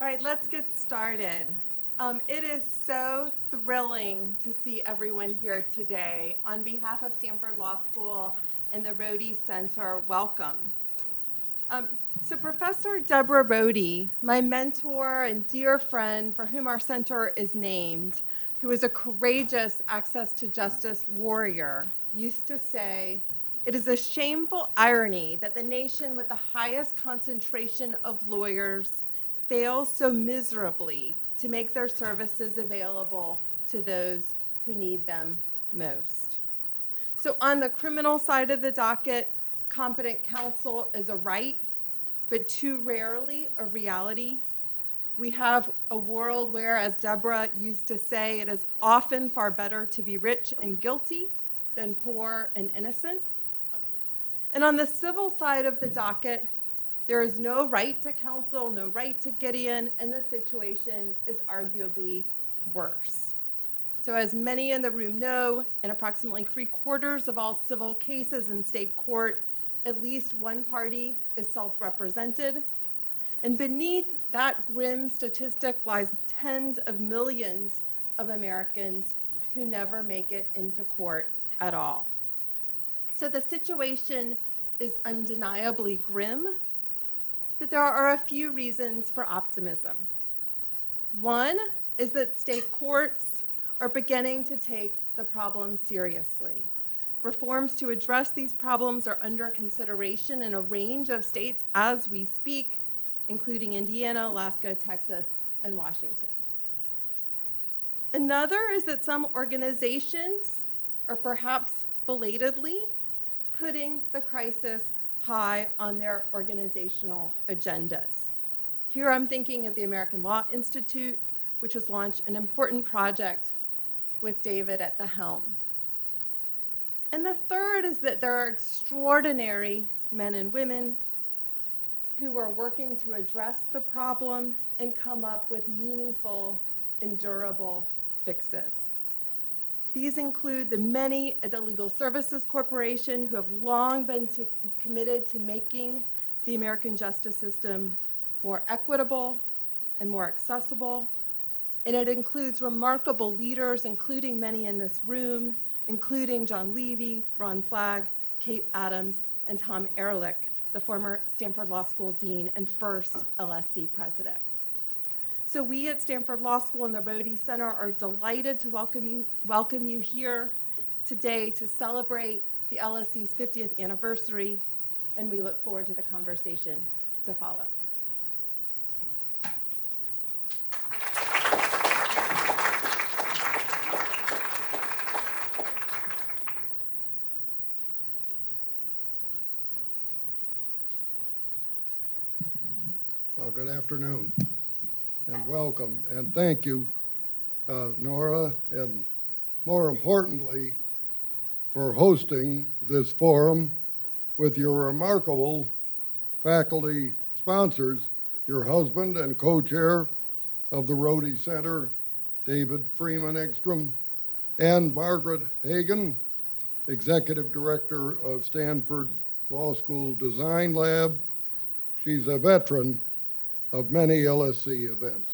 All right, let's get started. It is so thrilling to see everyone here today. On behalf of Stanford Law School and the Rhodey Center, welcome. So Professor Deborah Rhodey, my mentor and dear friend for whom our center is named, who is a courageous access to justice warrior, used to say, "It is a shameful irony that the nation with the highest concentration of lawyers fails so miserably to make their services available to those who need them most." So on the criminal side of the docket, competent counsel is a right, but too rarely a reality. We have a world where, as Deborah used to say, it is often far better to be rich and guilty than poor and innocent. And on the civil side of the docket, there is no right to counsel, no right to get in, and the situation is arguably worse. So as many in the room know, in approximately 3/4 of all civil cases in state court, at least one party is self-represented. And beneath that grim statistic lies tens of millions of Americans who never make it into court at all. So the situation is undeniably grim, but there are a few reasons for optimism. One is that state courts are beginning to take the problem seriously. Reforms to address these problems are under consideration in a range of states as we speak, including Indiana, Alaska, Texas, and Washington. Another is that some organizations are perhaps belatedly putting the crisis high on their organizational agendas. Here I'm thinking of the American Law Institute, which has launched an important project with David at the helm. And the third is that there are extraordinary men and women who are working to address the problem and come up with meaningful and durable fixes. These include the many at the Legal Services Corporation who have long been committed to making the American justice system more equitable and more accessible. And it includes remarkable leaders, including many in this room, including John Levy, Ron Flagg, Kate Adams, and Tom Ehrlich, the former Stanford Law School dean and first LSC president. So we at Stanford Law School and the Rhodey Center are delighted to welcome you here today to celebrate the LSC's 50th anniversary, and we look forward to the conversation to follow. Well, good afternoon and welcome, and thank you, Nora, and more importantly, for hosting this forum with your remarkable faculty sponsors, your husband and co-chair of the Rhodey Center, David Freeman Engstrom, and Margaret Hagan, executive director of Stanford Law School Design Lab. She's a veteran of many LSC events.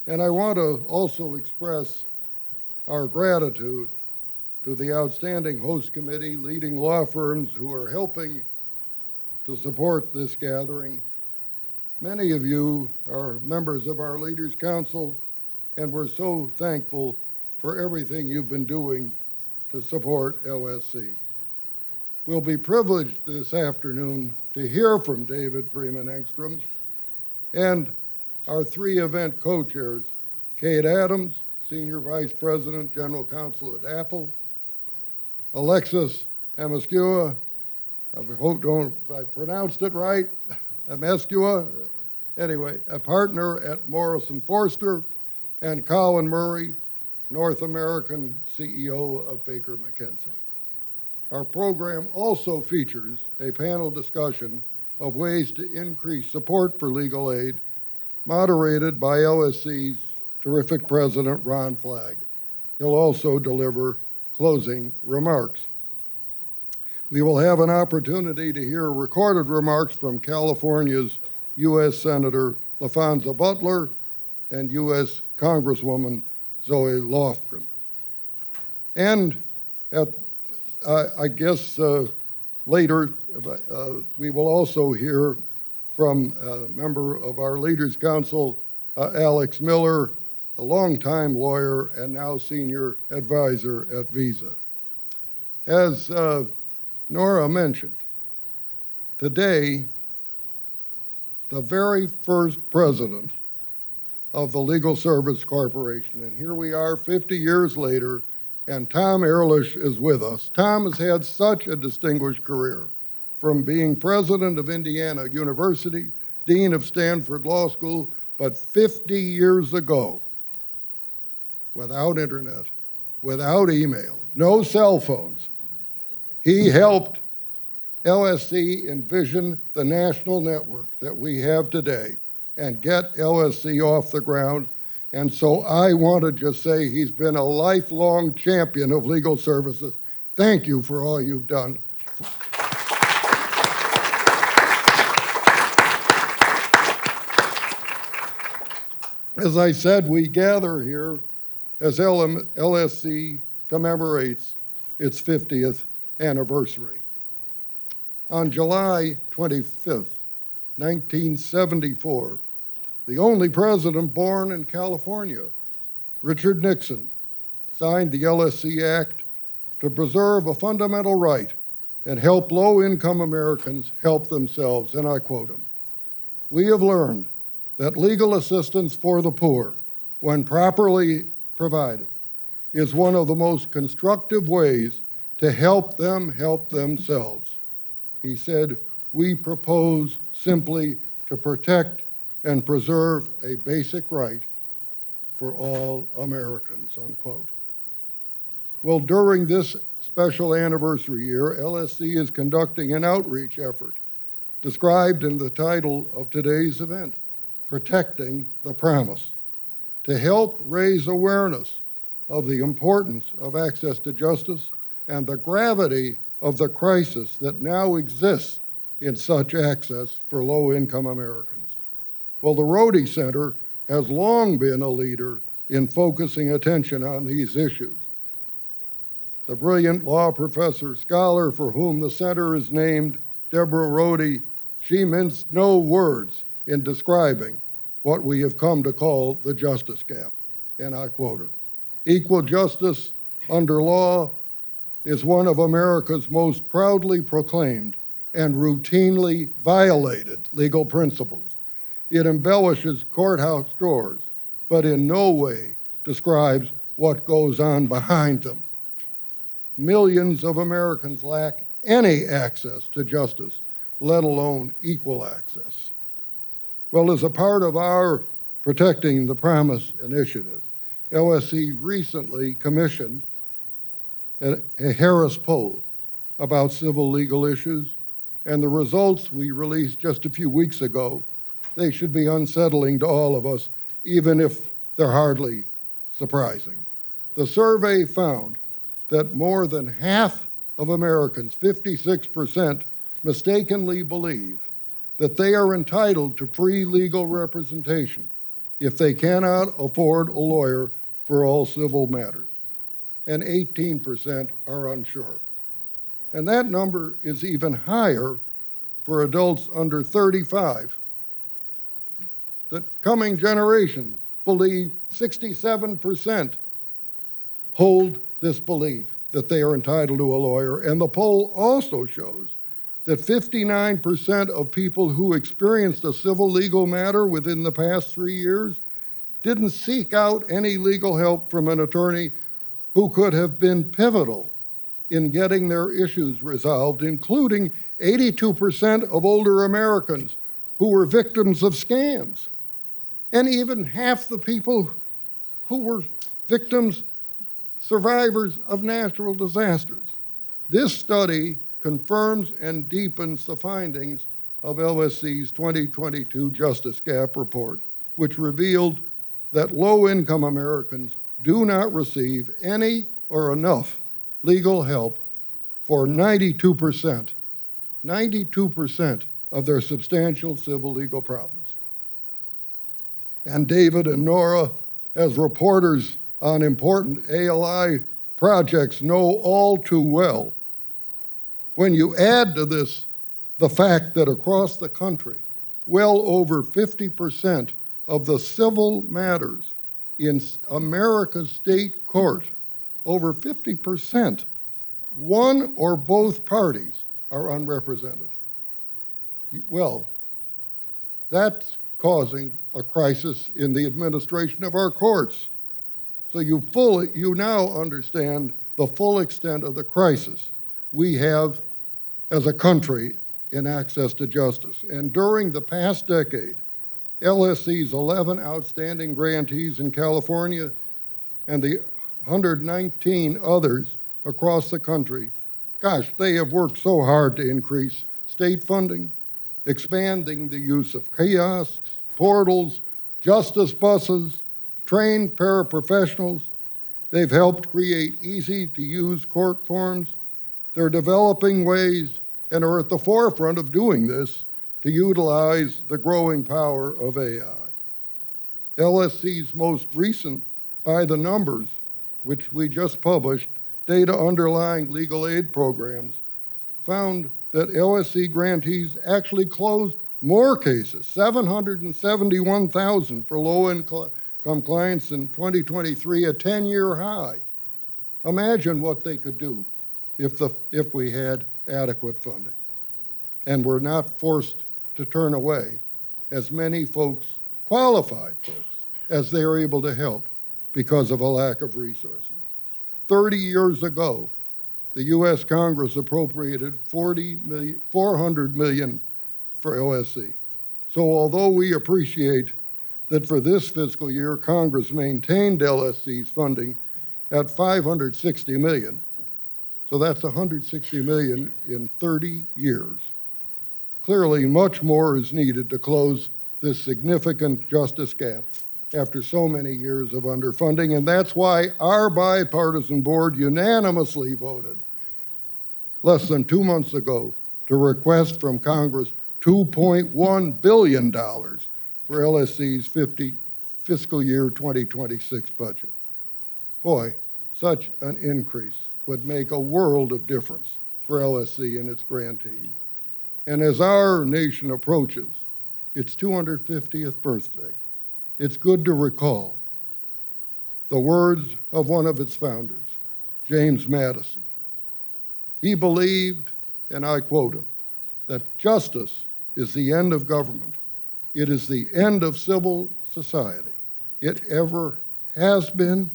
And I want to also express our gratitude to the outstanding host committee, leading law firms who are helping to support this gathering. Many of you are members of our Leaders Council, and we're so thankful for everything you've been doing to support LSC. We'll be privileged this afternoon to hear from David Freeman Engstrom and our three event co-chairs, Kate Adams, Senior Vice President, General Counsel at Apple, Alexis Amescua, I hope if I pronounced it right, Amescua, anyway, a partner at Morrison Forster, and Colin Murray, North American CEO of Baker McKenzie. Our program also features a panel discussion of ways to increase support for legal aid, moderated by LSC's terrific president, Ron Flagg. He'll also deliver closing remarks. We will have an opportunity to hear recorded remarks from California's U.S. Senator LaFonza Butler, and U.S. Congresswoman Zoe Lofgren. And I guess later we will also hear from a member of our Leaders Council, Alex Miller, a longtime lawyer and now senior advisor at Visa. As Nora mentioned, today, the very first president of the Legal Service Corporation, and here we are 50 years later, and Tom Ehrlich is with us. Tom has had such a distinguished career, from being president of Indiana University, dean of Stanford Law School, but 50 years ago, without internet, without email, no cell phones, he helped LSC envision the national network that we have today and get LSC off the ground. And so I want to just say he's been a lifelong champion of legal services. Thank you for all you've done. As I said, we gather here as LSC commemorates its 50th anniversary. On July 25th, 1974, the only president born in California, Richard Nixon, signed the LSC Act to preserve a fundamental right and help low-income Americans help themselves, and I quote him, "We have learned that legal assistance for the poor, when properly provided, is one of the most constructive ways to help them help themselves." He said, "We propose simply to protect and preserve a basic right for all Americans," unquote. Well, during this special anniversary year, LSC is conducting an outreach effort described in the title of today's event, Protecting the Promise, to help raise awareness of the importance of access to justice and the gravity of the crisis that now exists in such access for low-income Americans. Well, the Rody Center has long been a leader in focusing attention on these issues. The brilliant law professor scholar for whom the center is named, Deborah Rody, she minced no words in describing what we have come to call the justice gap, and I quote her, "Equal justice under law is one of America's most proudly proclaimed and routinely violated legal principles. It embellishes courthouse doors, but in no way describes what goes on behind them. Millions of Americans lack any access to justice, let alone equal access." Well, as a part of our Protecting the Promise initiative, LSC recently commissioned a Harris poll about civil legal issues, and the results we released just a few weeks ago, they should be unsettling to all of us, even if they're hardly surprising. The survey found that more than half of Americans, 56%, mistakenly believe that they are entitled to free legal representation if they cannot afford a lawyer for all civil matters, and 18% are unsure. And that number is even higher for adults under 35. The coming generations believe 67% hold this belief that they are entitled to a lawyer, and the poll also shows that 59% of people who experienced a civil legal matter within the past 3 years didn't seek out any legal help from an attorney who could have been pivotal in getting their issues resolved, including 82% of older Americans who were victims of scams, and even half the people who were victims, survivors of natural disasters. This study confirms and deepens the findings of LSC's 2022 Justice Gap Report, which revealed that low-income Americans do not receive any or enough legal help for 92% of their substantial civil legal problems. and David and Nora, as reporters on important ALI projects, know all too well. When you add to this the fact that across the country, well over 50% of the civil matters in America's state court, over 50%, one or both parties are unrepresented. Well, that's causing a crisis in the administration of our courts. So you now understand the full extent of the crisis we have as a country in access to justice. And during the past decade, LSC's 11 outstanding grantees in California and the 119 others across the country, gosh, they have worked so hard to increase state funding, expanding the use of kiosks, portals, justice buses, trained paraprofessionals. They've helped create easy-to-use court forms. They're developing ways and are at the forefront of doing this to utilize the growing power of AI. LSC's most recent By the Numbers, which we just published, data underlying legal aid programs, found that LSC grantees actually closed more cases, 771,000 for low-income clients in 2023, a 10-year high. Imagine what they could do if we had adequate funding and were not forced to turn away as many folks, qualified folks, as they are able to help because of a lack of resources. 30 years ago, the U.S. Congress appropriated $400 million for LSC. So although we appreciate that for this fiscal year, Congress maintained LSC's funding at $560 million, so that's $160 million in 30 years. Clearly, much more is needed to close this significant justice gap after so many years of underfunding, and that's why our bipartisan board unanimously voted less than 2 months ago to request from Congress $2.1 billion for LSC's fiscal year 2026 budget. Boy, such an increase would make a world of difference for LSC and its grantees. And as our nation approaches its 250th birthday, it's good to recall the words of one of its founders, James Madison. He believed, and I quote him, that justice is the end of government. It is the end of civil society. It ever has been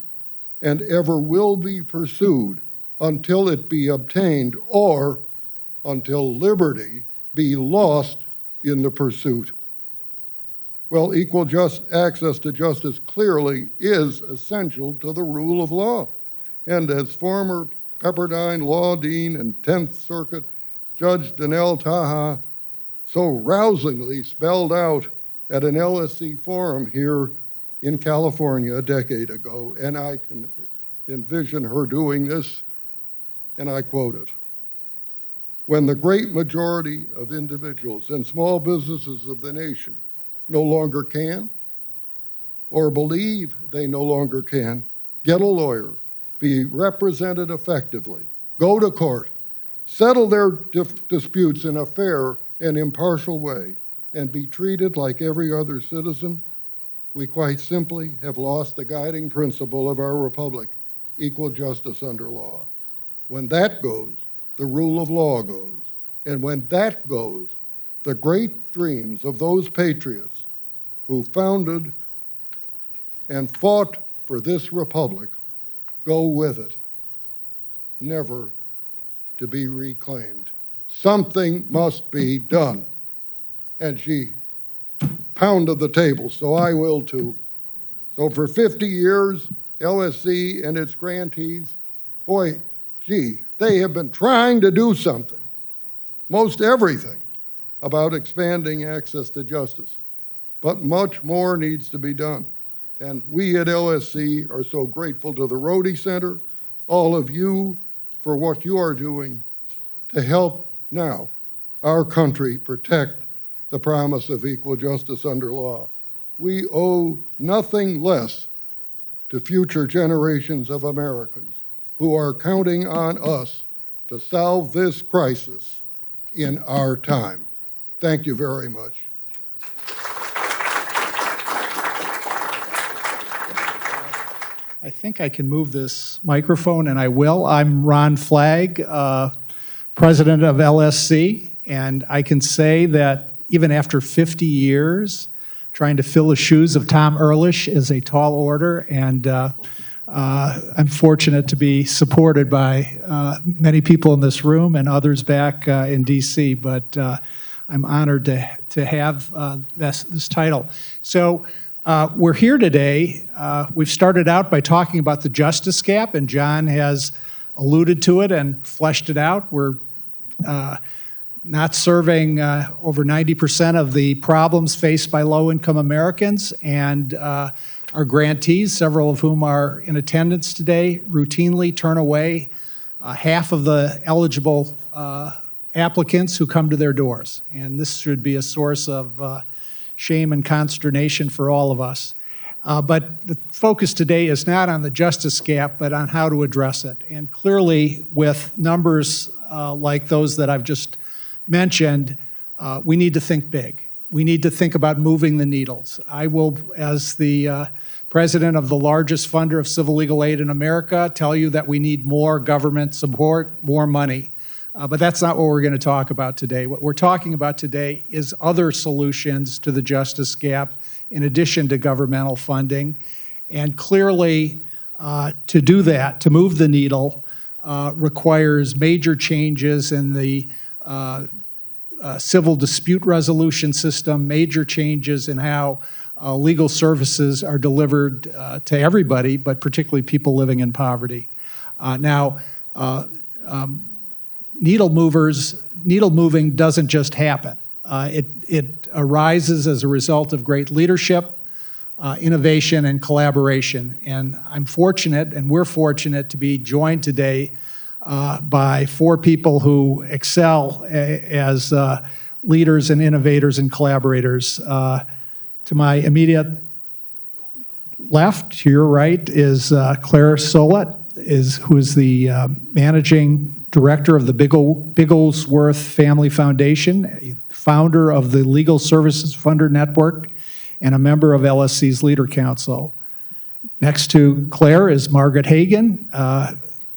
and ever will be pursued until it be obtained or until liberty be lost in the pursuit. Well, equal access to justice clearly is essential to the rule of law. And as former Pepperdine Law Dean and 10th Circuit Judge Danelle Taha so rousingly spelled out at an LSC forum here in California a decade ago, and I can envision her doing this, and I quote it. When the great majority of individuals and small businesses of the nation no longer can, or believe they no longer can, get a lawyer, be represented effectively, go to court, settle their disputes in a fair and impartial way, and be treated like every other citizen, we quite simply have lost the guiding principle of our republic, equal justice under law. When that goes, the rule of law goes. And when that goes, the great dreams of those patriots who founded and fought for this republic go with it, never to be reclaimed. Something must be done. And she pounded the table, so I will too. So for 50 years, LSC and its grantees, boy, gee, they have been trying to do something, most everything, about expanding access to justice. But much more needs to be done. And we at LSC are so grateful to the Rhodey Center, all of you, for what you are doing to help now our country protect the promise of equal justice under law. we owe nothing less to future generations of Americans who are counting on us to solve this crisis in our time. Thank you very much. I think I can move this microphone, and I will. I'm Ron Flagg, president of LSC, and I can say that even after 50 years, trying to fill the shoes of Tom Ehrlich is a tall order, and I'm fortunate to be supported by many people in this room and others back in D.C., but I'm honored to have this title. So we're here today. We've started out by talking about the justice gap, and John has alluded to it and fleshed it out. We're not serving over 90% of the problems faced by low-income Americans, and our grantees, several of whom are in attendance today, routinely turn away half of the eligible applicants who come to their doors. And this should be a source of shame and consternation for all of us. But the focus today is not on the justice gap, but on how to address it. And clearly, with numbers like those that I've just mentioned, we need to think big. We need to think about moving the needles. I will, as the president of the largest funder of civil legal aid in America, tell you that we need more government support, more money. But that's not what we're going to talk about today. What we're talking about today is other solutions to the justice gap in addition to governmental funding. And clearly, to do that, to move the needle, requires major changes in the civil dispute resolution system, major changes in how legal services are delivered to everybody, but particularly people living in poverty. Needle moving doesn't just happen. It arises as a result of great leadership, innovation, and collaboration. And I'm fortunate, and we're fortunate, to be joined today by four people who excel as leaders and innovators and collaborators. To my immediate left, to your right, is Claire Solett, who is the managing director of the Bigglesworth Family Foundation, founder of the Legal Services Funder Network, and a member of LSC's Leader Council. Next to Claire is Margaret Hagan,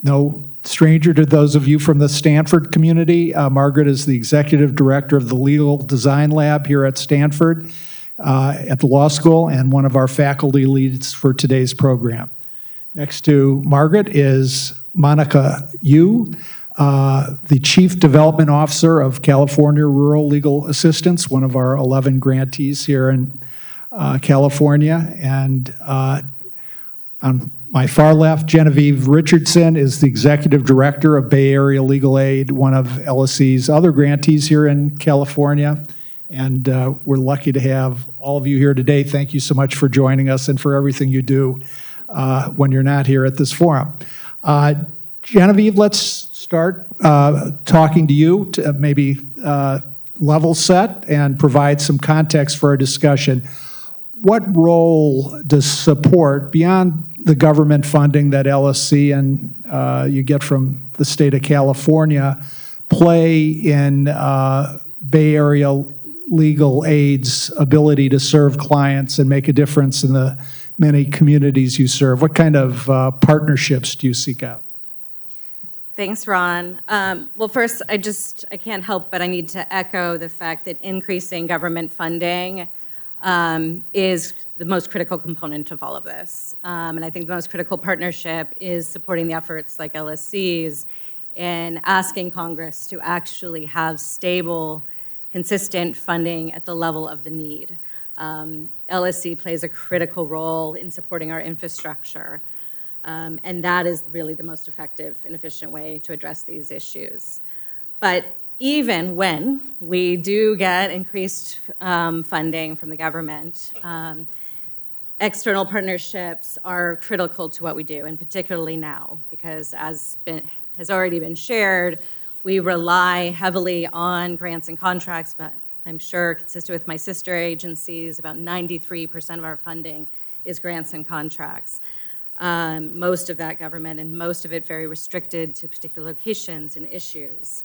no stranger to those of you from the Stanford community. Margaret is the executive director of the Legal Design Lab here at Stanford at the law school, and one of our faculty leads for today's program. Next to Margaret is Monica Yu, the Chief Development Officer of California Rural Legal Assistance, one of our 11 grantees here in California. And on my far left, Genevieve Richardson is the Executive Director of Bay Area Legal Aid, one of LSC's other grantees here in California. And we're lucky to have all of you here today. Thank you so much for joining us and for everything you do when you're not here at this forum. Genevieve, let's start talking to you to maybe level set and provide some context for our discussion. What role does support, beyond the government funding that LSC and you get from the state of California, play in Bay Area legal aid's ability to serve clients and make a difference in the many communities you serve? What kind of partnerships do you seek out? Thanks, Ron. Well, first, I can't help but I need to echo the fact that increasing government funding is the most critical component of all of this. And I think the most critical partnership is supporting the efforts like LSC's in asking Congress to actually have stable, consistent funding at the level of the need. LSC plays a critical role in supporting our infrastructure. And that is really the most effective and efficient way to address these issues. But even when we do get increased funding from the government, external partnerships are critical to what we do, and particularly now, because as has already been shared, we rely heavily on grants and contracts, but I'm sure, consistent with my sister agencies, about 93% of our funding is grants and contracts. Most of that government, and most of it very restricted to particular locations and issues.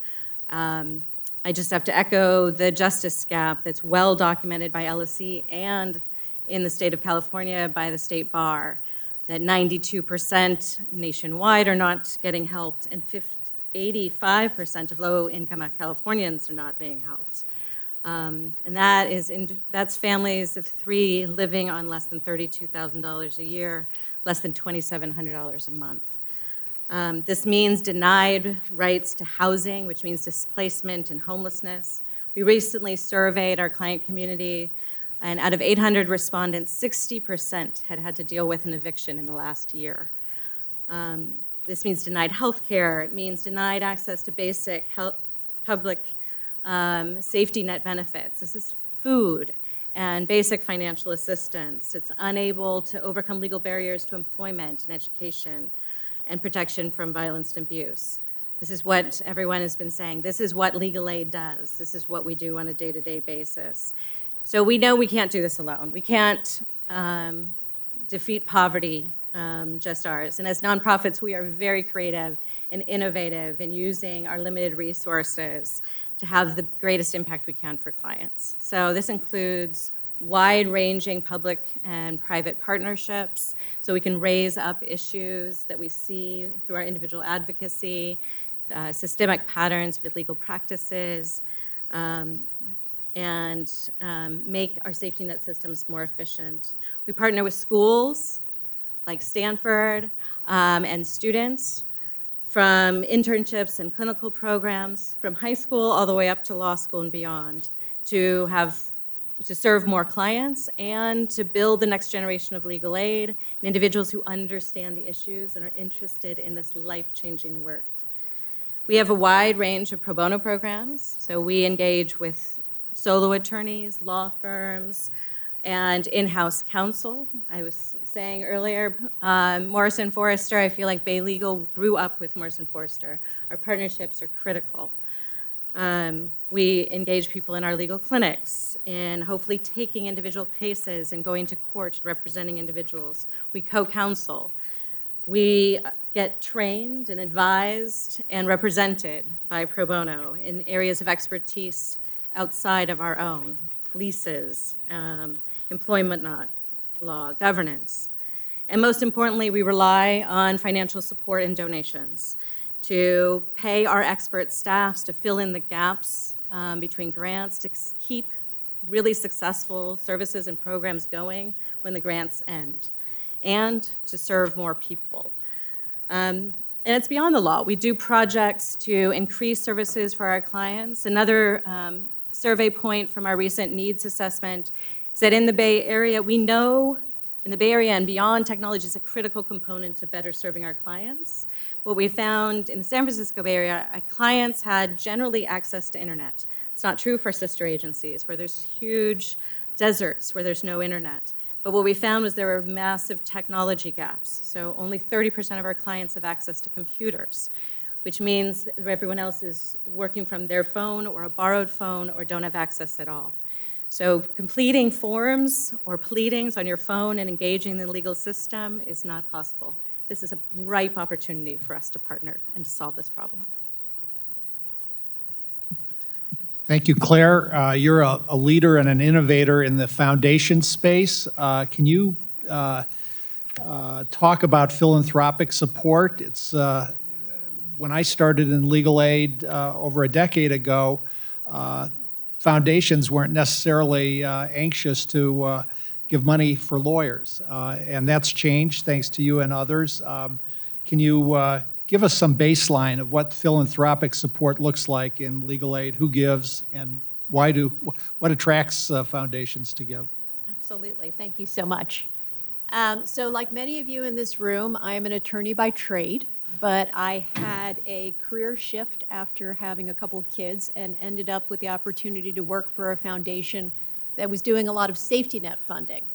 I just have to echo the justice gap that's well documented by LSE and in the state of California by the state bar, that 92% nationwide are not getting helped, and 85% of low-income Californians are not being helped. And that's families of 3 living on less than $32,000 a year, less than $2,700 a month. This means denied rights to housing, which means displacement and homelessness. We recently surveyed our client community, and out of 800 respondents, 60% had to deal with an eviction in the last year. This means denied health care. It means denied access to basic public safety net benefits. This is food and basic financial assistance. It's unable to overcome legal barriers to employment and education and protection from violence and abuse. This is what everyone has been saying. This is what legal aid does. This is what we do on a day-to-day basis. So we know we can't do this alone. We can't defeat poverty, just ours. And as nonprofits, we are very creative and innovative in using our limited resources to have the greatest impact we can for clients. So this includes wide-ranging public and private partnerships, so we can raise up issues that we see through our individual advocacy, systemic patterns of illegal practices, and make our safety net systems more efficient. We partner with schools like Stanford and students, from internships and clinical programs, from high school all the way up to law school and beyond, to serve more clients and to build the next generation of legal aid and individuals who understand the issues and are interested in this life-changing work. We have a wide range of pro bono programs, so we engage with solo attorneys, law firms, and in-house counsel. I was saying earlier, Morrison Foerster, I feel like Bay Legal grew up with Morrison Foerster. Our partnerships are critical. We engage people in our legal clinics in hopefully taking individual cases and going to court representing individuals. We co-counsel. We get trained and advised and represented by pro bono in areas of expertise outside of our own, leases, employment law, governance. And most importantly, we rely on financial support and donations to pay our expert staffs to fill in the gaps between grants, to keep really successful services and programs going when the grants end, and to serve more people. And it's beyond the law. We do projects to increase services for our clients. Another survey point from our recent needs assessment is that in the Bay Area, we know in the Bay Area and beyond, technology is a critical component to better serving our clients. What we found in the San Francisco Bay Area, our clients had generally access to internet. It's not true for sister agencies, where there's huge deserts where there's no internet. But what we found was there were massive technology gaps. So only 30% of our clients have access to computers, which means that everyone else is working from their phone or a borrowed phone or don't have access at all. So completing forms or pleadings on your phone and engaging the legal system is not possible. This is a ripe opportunity for us to partner and to solve this problem. Thank you, Claire. You're a leader and an innovator in the foundation space. Can you talk about philanthropic support? It's when I started in legal aid over a decade ago, foundations weren't necessarily anxious to give money for lawyers, and that's changed thanks to you and others. Can you give us some baseline of what philanthropic support looks like in legal aid, who gives, and what attracts foundations to give? Absolutely. Thank you so much. So like many of you in this room, I am an attorney by trade, but I had a career shift after having a couple of kids and ended up with the opportunity to work for a foundation that was doing a lot of safety net funding.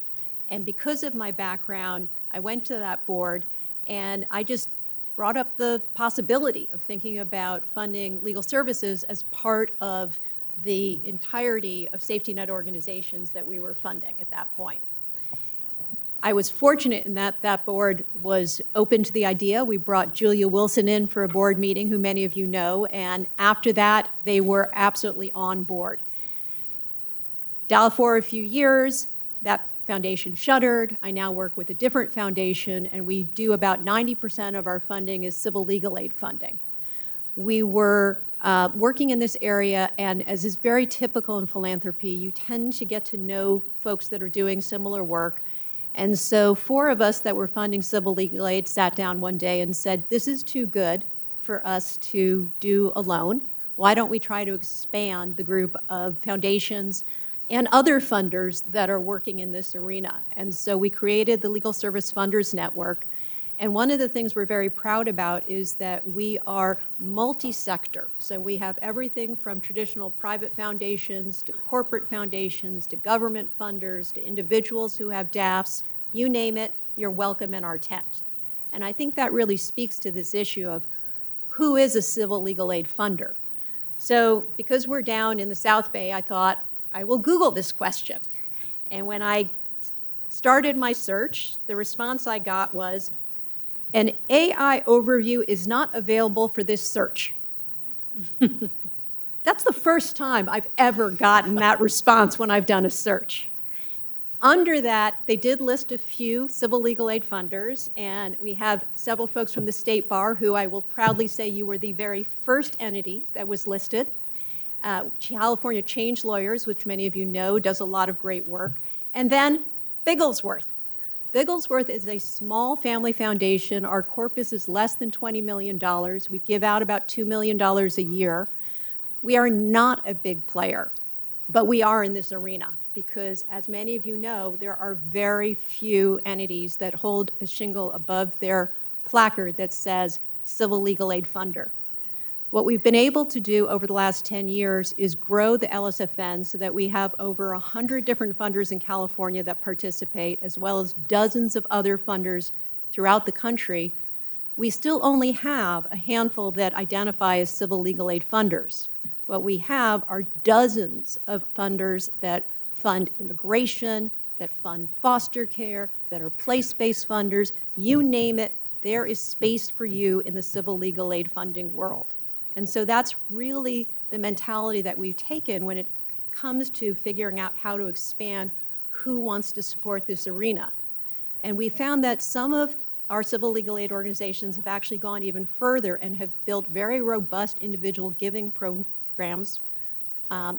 And because of my background, I went to that board and I just brought up the possibility of thinking about funding legal services as part of the entirety of safety net organizations that we were funding at that point. I was fortunate in that that board was open to the idea. We brought Julia Wilson in for a board meeting, who many of you know, and after that, they were absolutely on board. For a few years, that foundation shuttered. I now work with a different foundation, and we do about 90% of our funding is civil legal aid funding. We were working in this area, and as is very typical in philanthropy, you tend to get to know folks that are doing similar work. And so 4 of us that were funding civil legal aid sat down one day and said, this is too good for us to do alone. Why don't we try to expand the group of foundations and other funders that are working in this arena? And so we created the Legal Service Funders Network. And one of the things we're very proud about is that we are multi-sector. So we have everything from traditional private foundations to corporate foundations to government funders to individuals who have DAFs. You name it, you're welcome in our tent. And I think that really speaks to this issue of who is a civil legal aid funder. So because we're down in the South Bay, I thought, I will Google this question. And when I started my search, the response I got was, an AI overview is not available for this search. That's the first time I've ever gotten that response when I've done a search. Under that, they did list a few civil legal aid funders, and we have several folks from the State Bar who I will proudly say you were the very first entity that was listed. California Change Lawyers, which many of you know, does a lot of great work. And then Bigglesworth. Bigglesworth is a small family foundation. Our corpus is less than $20 million. We give out about $2 million a year. We are not a big player, but we are in this arena because, as many of you know, there are very few entities that hold a shingle above their placard that says Civil Legal Aid Funder. What we've been able to do over the last 10 years is grow the LSFN so that we have over 100 different funders in California that participate, as well as dozens of other funders throughout the country. We still only have a handful that identify as civil legal aid funders. What we have are dozens of funders that fund immigration, that fund foster care, that are place-based funders. You name it, there is space for you in the civil legal aid funding world. And so that's really the mentality that we've taken when it comes to figuring out how to expand who wants to support this arena. And we found that some of our civil legal aid organizations have actually gone even further and have built very robust individual giving programs.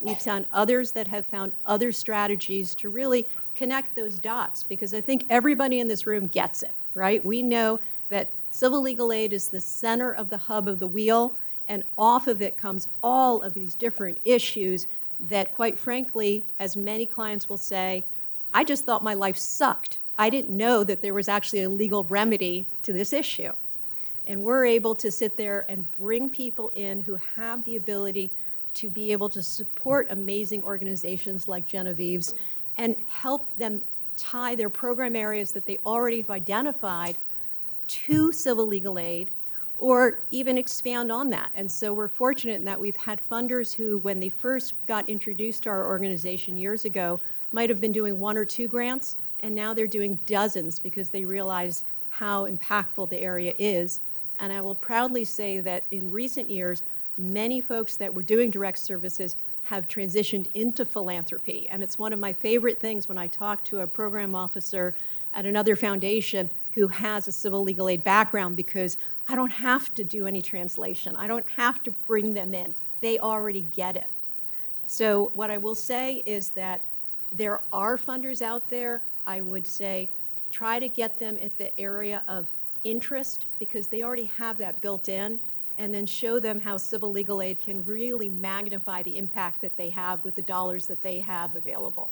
We've found others that have found other strategies to really connect those dots, because I think everybody in this room gets it, right? We know that civil legal aid is the center of the hub of the wheel, and off of it comes all of these different issues that, quite frankly, as many clients will say, I just thought my life sucked. I didn't know that there was actually a legal remedy to this issue. And we're able to sit there and bring people in who have the ability to be able to support amazing organizations like Genevieve's and help them tie their program areas that they already have identified to civil legal aid, or even expand on that. And so we're fortunate in that we've had funders who, when they first got introduced to our organization years ago, might have been doing 1 or 2 grants, and now they're doing dozens because they realize how impactful the area is. And I will proudly say that in recent years, many folks that were doing direct services have transitioned into philanthropy. And it's one of my favorite things when I talk to a program officer at another foundation who has a civil legal aid background, because I don't have to do any translation. I don't have to bring them in. They already get it. So what I will say is that there are funders out there. I would say try to get them at the area of interest, because they already have that built in, and then show them how civil legal aid can really magnify the impact that they have with the dollars that they have available.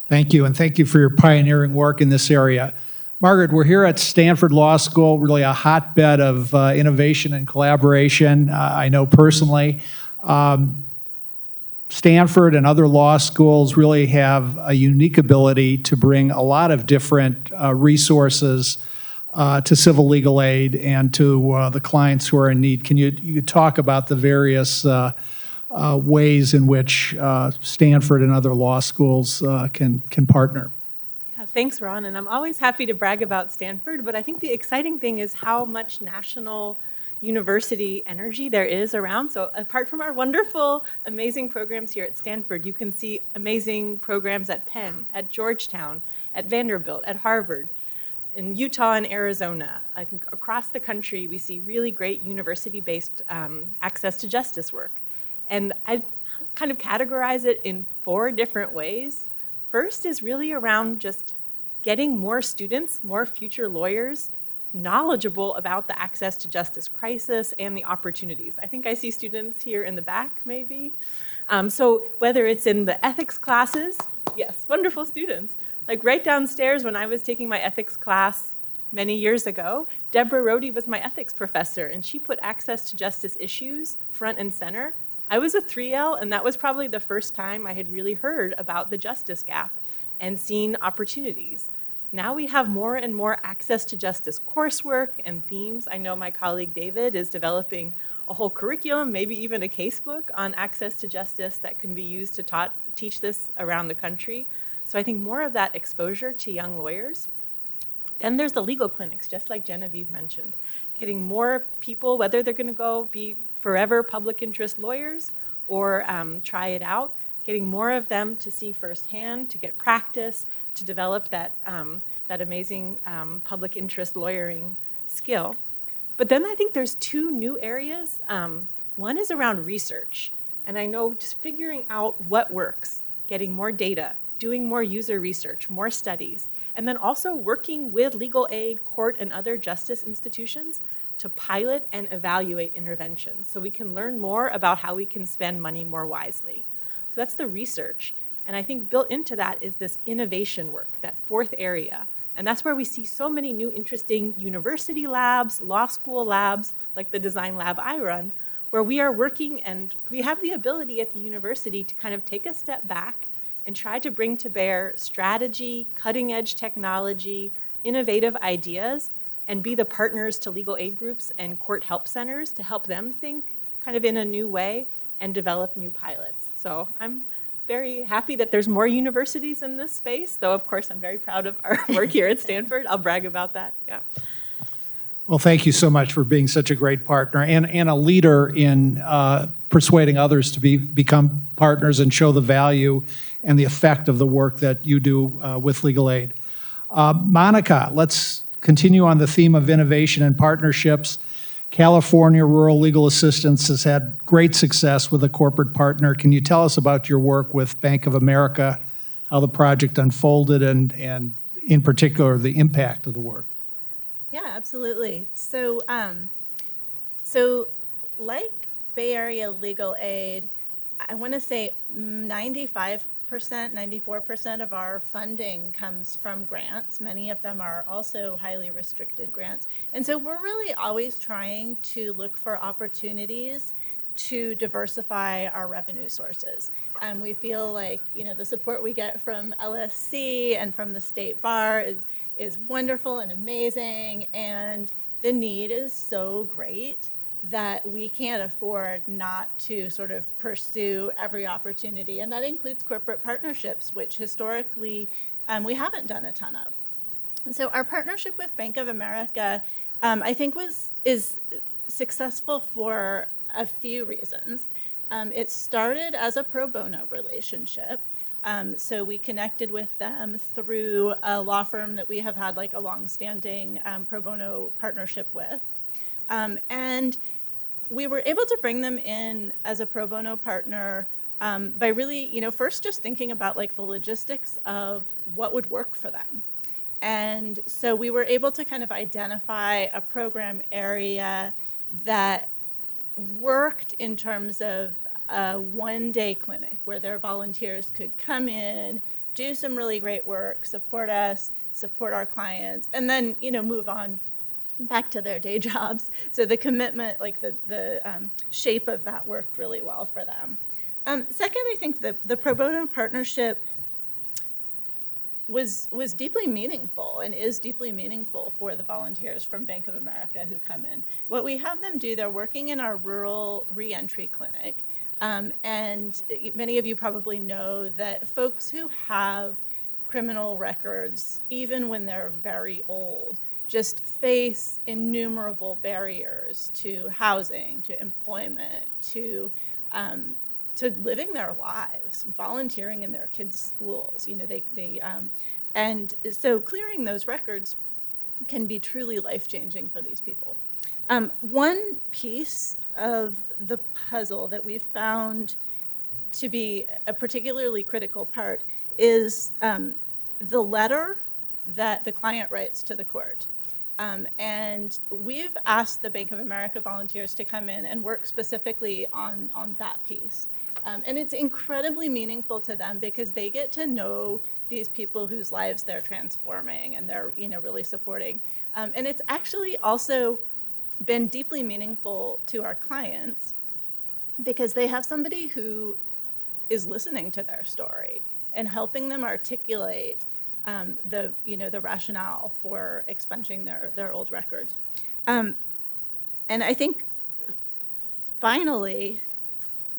Thank you, and thank you for your pioneering work in this area. Margaret, we're here at Stanford Law School, really a hotbed of innovation and collaboration. I know personally. Stanford and other law schools really have a unique ability to bring a lot of different resources to civil legal aid and to the clients who are in need. Can you talk about the various ways in which Stanford and other law schools can partner. Yeah, thanks, Ron. And I'm always happy to brag about Stanford, but I think the exciting thing is how much national university energy there is around. So apart from our wonderful, amazing programs here at Stanford, you can see amazing programs at Penn, at Georgetown, at Vanderbilt, at Harvard, in Utah and Arizona. I think across the country, we see really great university-based access to justice work. And I kind of categorize it in 4 different ways. First is really around just getting more students, more future lawyers, knowledgeable about the access to justice crisis and the opportunities. I think I see students here in the back, maybe. So whether it's in the ethics classes, yes, wonderful students. Like right downstairs when I was taking my ethics class many years ago, Deborah Rohde was my ethics professor, and she put access to justice issues front and center. I was a 3L, and that was probably the first time I had really heard about the justice gap and seen opportunities. Now we have more and more access to justice coursework and themes. I know my colleague David is developing a whole curriculum, maybe even a casebook on access to justice that can be used to teach this around the country. So I think more of that exposure to young lawyers. Then there's the legal clinics, just like Genevieve mentioned. Getting more people, whether they're going to go be forever public interest lawyers or try it out, getting more of them to see firsthand, to get practice, to develop that amazing public interest lawyering skill. But then I think there's 2 new areas. One is around research. And I know just figuring out what works, getting more data, doing more user research, more studies, and then also working with legal aid, court, and other justice institutions to pilot and evaluate interventions so we can learn more about how we can spend money more wisely. So that's the research. And I think built into that is this innovation work, that 4th area. And that's where we see so many new interesting university labs, law school labs, like the design lab I run, where we are working and we have the ability at the university to kind of take a step back and try to bring to bear strategy, cutting edge technology, innovative ideas, and be the partners to legal aid groups and court help centers to help them think kind of in a new way and develop new pilots. So I'm very happy that there's more universities in this space, though of course I'm very proud of our work here at Stanford. I'll brag about that, yeah. Well, thank you so much for being such a great partner and a leader in persuading others to become partners and show the value and the effect of the work that you do with legal aid. Monica, let's continue on the theme of innovation and partnerships. California Rural Legal Assistance has had great success with a corporate partner. Can you tell us about your work with Bank of America, how the project unfolded, and in particular, the impact of the work? Yeah, absolutely. So like Bay Area Legal Aid, I want to say 95%, 94% of our funding comes from grants. Many of them are also highly restricted grants. And so we're really always trying to look for opportunities to diversify our revenue sources. We feel like, the support we get from LSC and from the State Bar is wonderful and amazing, and the need is so great that we can't afford not to sort of pursue every opportunity, and that includes corporate partnerships, which historically we haven't done a ton of. And so our partnership with Bank of America, I think is successful for a few reasons. It started as a pro bono relationship. So we connected with them through a law firm that we have had like a long-standing pro bono partnership with. And we were able to bring them in as a pro bono partner by really, first just thinking about like the logistics of what would work for them. And so we were able to kind of identify a program area that worked in terms of a one-day clinic where their volunteers could come in, do some really great work, support us, support our clients, and then, move on back to their day jobs. So the commitment, like the shape of that worked really well for them. Second, I think the pro bono partnership was deeply meaningful and is deeply meaningful for the volunteers from Bank of America who come in. What we have them do, they're working in our rural reentry clinic. And many of you probably know that folks who have criminal records, even when they're very old, just face innumerable barriers to housing, to employment, to living their lives, volunteering in their kids' schools. And so clearing those records can be truly life-changing for these people. One piece of the puzzle that we've found to be a particularly critical part is the letter that the client writes to the court. And we've asked the Bank of America volunteers to come in and work specifically on that piece. And it's incredibly meaningful to them because they get to know these people whose lives they're transforming and they're really supporting. And it's actually also been deeply meaningful to our clients because they have somebody who is listening to their story and helping them articulate the rationale for expunging their old records. And I think finally,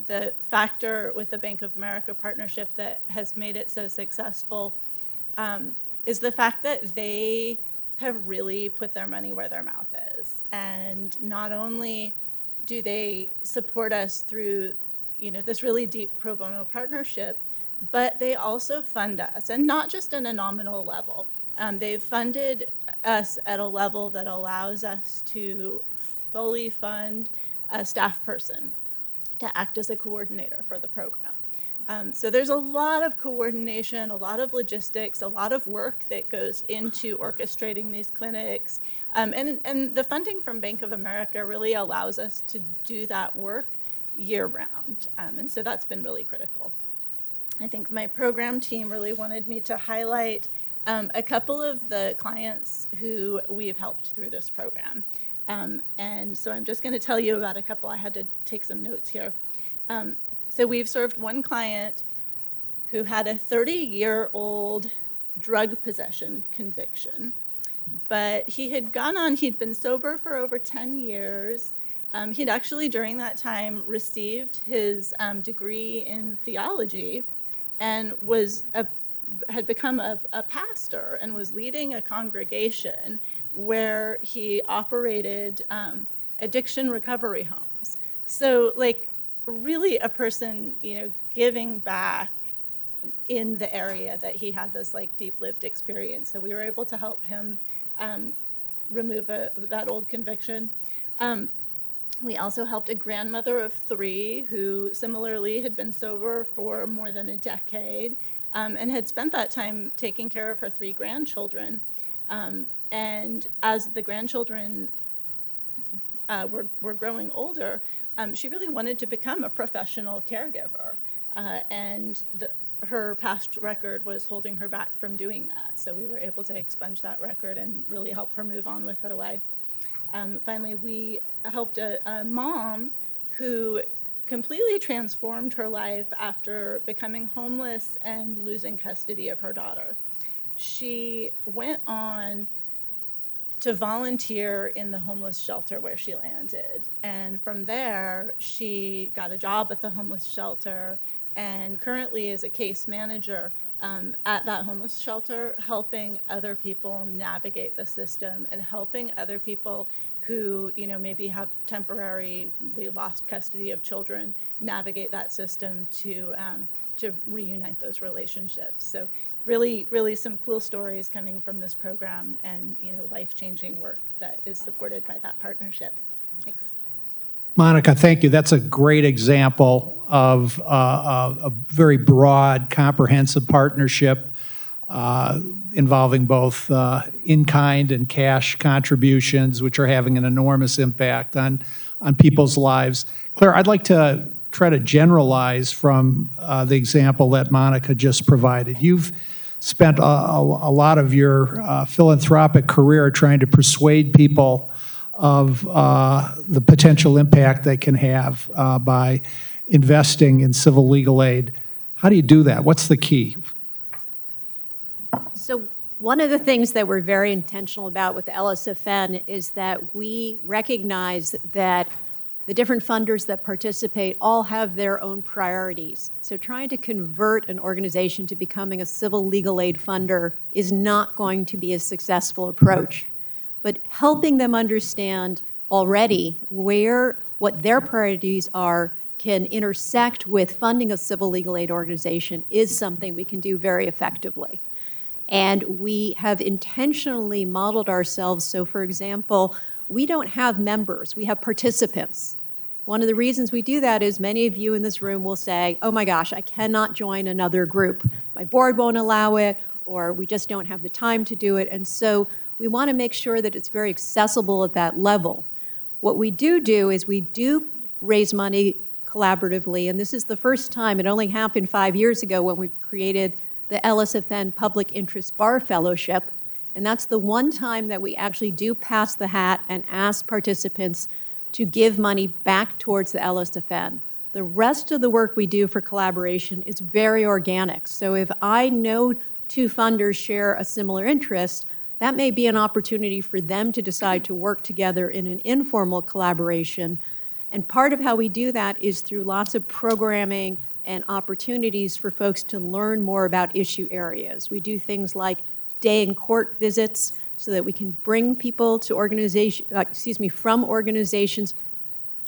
the factor with the Bank of America partnership that has made it so successful is the fact that they have really put their money where their mouth is. And not only do they support us through this really deep pro bono partnership, but they also fund us, and not just at a nominal level. They've funded us at a level that allows us to fully fund a staff person to act as a coordinator for the program. So there's a lot of coordination, a lot of logistics, a lot of work that goes into orchestrating these clinics. And the funding from Bank of America really allows us to do that work year round. And so that's been really critical. I think my program team really wanted me to highlight a couple of the clients who we've helped through this program. And so I'm just going to tell you about a couple. I had to take some notes here. So we've served one client who had a 30-year-old drug possession conviction, but he'd been sober for over 10 years. He'd actually, during that time, received his degree in theology and had become a pastor and was leading a congregation where he operated addiction recovery homes. So, really a person, giving back in the area that he had this deep lived experience. So we were able to help him remove that old conviction. We also helped a grandmother of 3 who similarly had been sober for more than a decade and had spent that time taking care of her 3 grandchildren. And as the grandchildren were growing older, she really wanted to become a professional caregiver. And her past record was holding her back from doing that. So we were able to expunge that record and really help her move on with her life. Finally, we helped a mom who completely transformed her life after becoming homeless and losing custody of her daughter. She went on to volunteer in the homeless shelter where she landed. And from there, she got a job at the homeless shelter and currently is a case manager at that homeless shelter, helping other people navigate the system and helping other people who, maybe have temporarily lost custody of children navigate that system to reunite those relationships. So really, really some cool stories coming from this program and, life-changing work that is supported by that partnership. Thanks. Monica, thank you. That's a great example of a very broad, comprehensive partnership involving both in-kind and cash contributions, which are having an enormous impact on people's lives. Claire, I'd like to try to generalize from the example that Monica just provided. You've spent a lot of your philanthropic career trying to persuade people of the potential impact they can have by investing in civil legal aid. How do you do that? What's the key? So one of the things that we're very intentional about with the LSFN is that we recognize that The different funders that participate all have their own priorities. So trying to convert an organization to becoming a civil legal aid funder is not going to be a successful approach. But helping them understand already what their priorities are can intersect with funding a civil legal aid organization is something we can do very effectively. And we have intentionally modeled ourselves. So, for example, we don't have members, we have participants. One of the reasons we do that is many of you in this room will say, oh my gosh, I cannot join another group. My board won't allow it, or we just don't have the time to do it. And so we want to make sure that it's very accessible at that level. What we do is we do raise money collaboratively, and this is the first time. It only happened 5 years ago when we created the LSFN Public Interest Bar Fellowship, and that's the one time that we actually do pass the hat and ask participants to give money back towards the LSFN. The rest of the work we do for collaboration is very organic. So if I know two funders share a similar interest, that may be an opportunity for them to decide to work together in an informal collaboration. And part of how we do that is through lots of programming and opportunities for folks to learn more about issue areas. We do things like day in court visits so that we can bring people to from organizations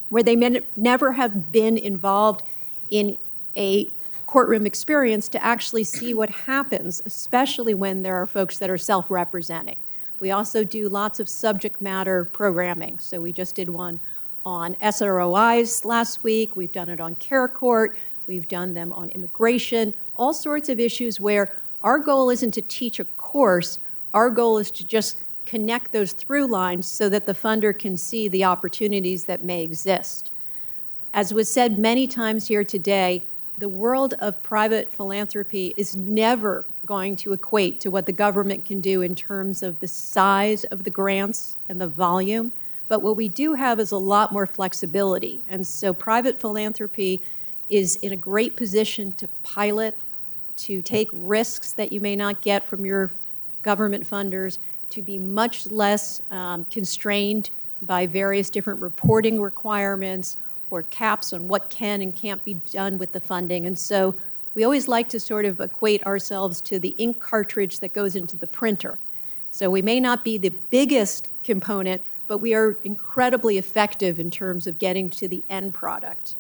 where they may never have been involved in a courtroom experience to actually see what happens, especially when there are folks that are self-representing. We also do lots of subject matter programming. So we just did one on SROIs last week. We've done it on care court. We've done them on immigration, all sorts of issues where our goal isn't to teach a course. Our goal is to just connect those through lines so that the funder can see the opportunities that may exist. As was said many times here today, the world of private philanthropy is never going to equate to what the government can do in terms of the size of the grants and the volume. But what we do have is a lot more flexibility. And so private philanthropy is in a great position to pilot, to take risks that you may not get from your government funders, to be much less constrained by various different reporting requirements or caps on what can and can't be done with the funding. And so we always like to sort of equate ourselves to the ink cartridge that goes into the printer. So we may not be the biggest component, but we are incredibly effective in terms of getting to the end product.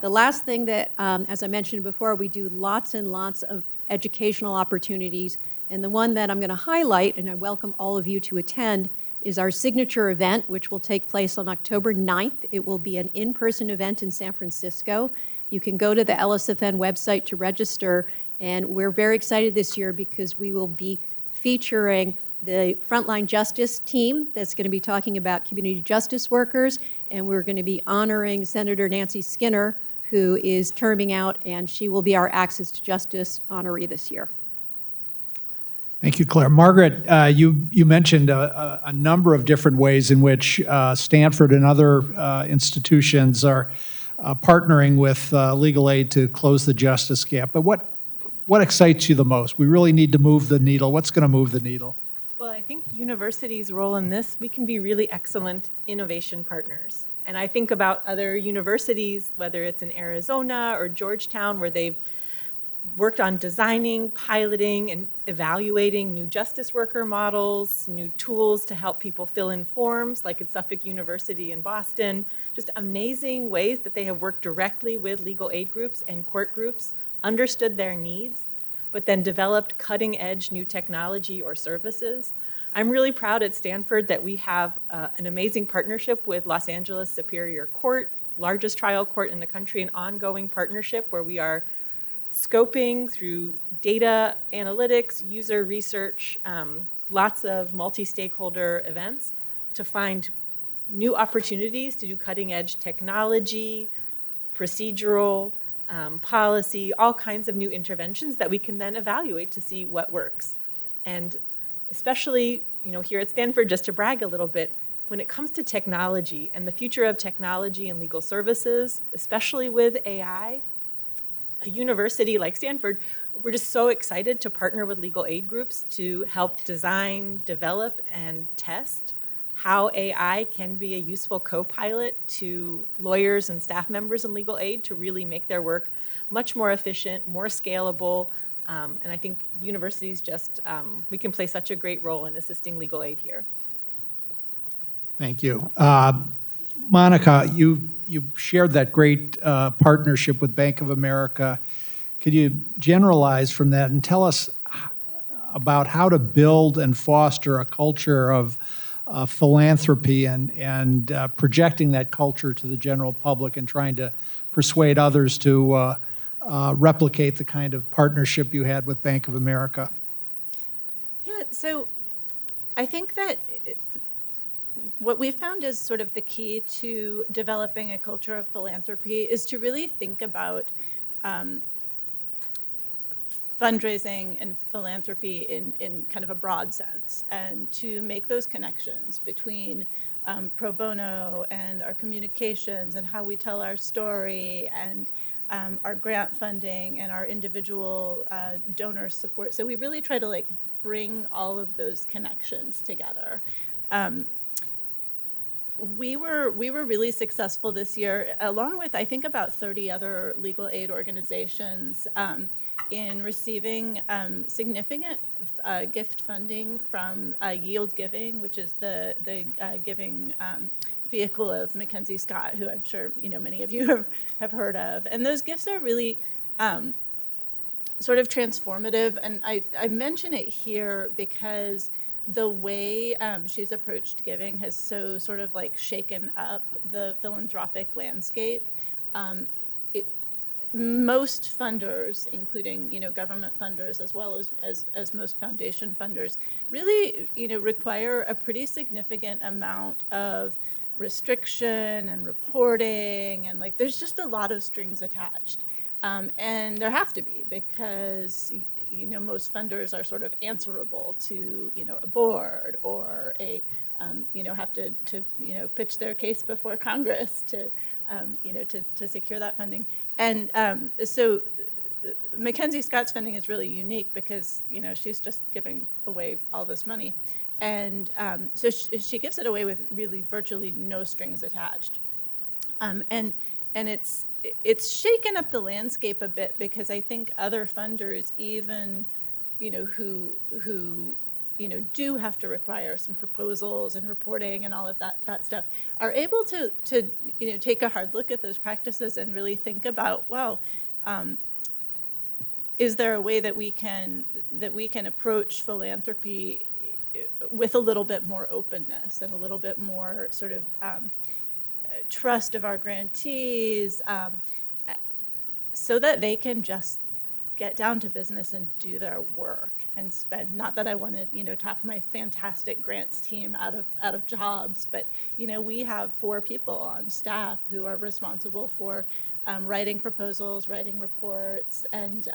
The last thing that, as I mentioned before, we do lots and lots of educational opportunities. And the one that I'm going to highlight, and I welcome all of you to attend, is our signature event, which will take place on October 9th. It will be an in-person event in San Francisco. You can go to the LSFN website to register, and we're very excited this year because we will be featuring the Frontline Justice team that's going to be talking about community justice workers, and we're going to be honoring Senator Nancy Skinner, who is terming out, and she will be our Access to Justice honoree this year. Thank you, Claire. Margaret, you mentioned a number of different ways in which Stanford and other institutions are partnering with legal aid to close the justice gap. But what excites you the most? We really need to move the needle. What's going to move the needle? Well, I think universities' role in this, we can be really excellent innovation partners. And I think about other universities, whether it's in Arizona or Georgetown, where they've worked on designing, piloting, and evaluating new justice worker models, new tools to help people fill in forms, like at Suffolk University in Boston. Just amazing ways that they have worked directly with legal aid groups and court groups, understood their needs, but then developed cutting-edge new technology or services. I'm really proud at Stanford that we have an amazing partnership with Los Angeles Superior Court, largest trial court in the country, an ongoing partnership where we are scoping through data analytics, user research, lots of multi-stakeholder events to find new opportunities to do cutting-edge technology, procedural, policy, all kinds of new interventions that we can then evaluate to see what works. And especially, here at Stanford, just to brag a little bit, when it comes to technology and the future of technology and legal services, especially with AI, a university like Stanford, we're just so excited to partner with legal aid groups to help design, develop, and test how AI can be a useful co-pilot to lawyers and staff members in legal aid to really make their work much more efficient, more scalable. And I think universities just, we can play such a great role in assisting legal aid here. Thank you. Monica, you shared that great partnership with Bank of America. Could you generalize from that and tell us about how to build and foster a culture of philanthropy and projecting that culture to the general public and trying to persuade others to replicate the kind of partnership you had with Bank of America? Yeah, so I think that what we found is sort of the key to developing a culture of philanthropy is to really think about fundraising and philanthropy in kind of a broad sense, and to make those connections between pro bono and our communications and how we tell our story and our grant funding and our individual donor support. So we really try to bring all of those connections together. We were really successful this year, along with I think about 30 other legal aid organizations, in receiving significant gift funding from Yield Giving, which is the giving vehicle of Mackenzie Scott, who I'm sure many of you have heard of. And those gifts are really sort of transformative. And I mention it here because the way she's approached giving has so sort of shaken up the philanthropic landscape. Most funders, including government funders as well as most foundation funders, really require a pretty significant amount of restriction and reporting, and there's just a lot of strings attached. And there have to be, because most funders are sort of answerable to a board or a have to pitch their case before Congress to to secure that funding. And so Mackenzie Scott's funding is really unique because she's just giving away all this money, and so she gives it away with really virtually no strings attached. And it's shaken up the landscape a bit, because I think other funders, even who do have to require some proposals and reporting and all of that stuff, are able to take a hard look at those practices and really think about, well, is there a way that we can approach philanthropy with a little bit more openness and a little bit more sort of trust of our grantees, so that they can just get down to business and do their work and spend. Not that I want to talk my fantastic grants team out of jobs, but we have 4 people on staff who are responsible for writing proposals, writing reports, and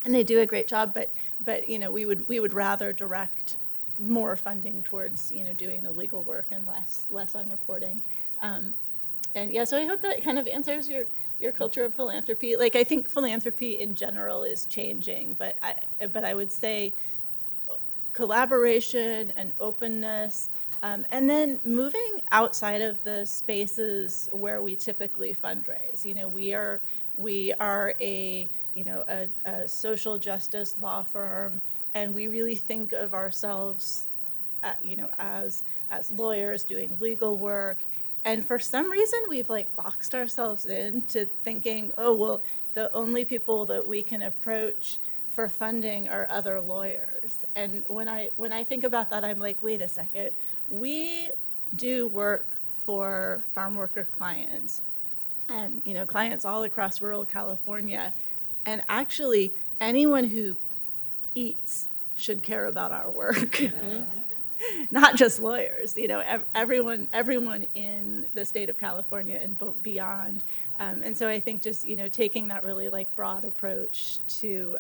they do a great job. But we would rather direct more funding towards doing the legal work and less on reporting. And yeah, so I hope that kind of answers your culture of philanthropy. I think philanthropy in general is changing, but I would say collaboration and openness, and then moving outside of the spaces where we typically fundraise. We are a social justice law firm, and we really think of ourselves as lawyers doing legal work. And for some reason, we've boxed ourselves into thinking, oh, well, the only people that we can approach for funding are other lawyers. And when I think about that, I'm like, wait a second. We do work for farm worker clients, and clients all across rural California. And actually, anyone who eats should care about our work. Not just lawyers, everyone in the state of California and beyond. And so I think just, taking that really broad approach to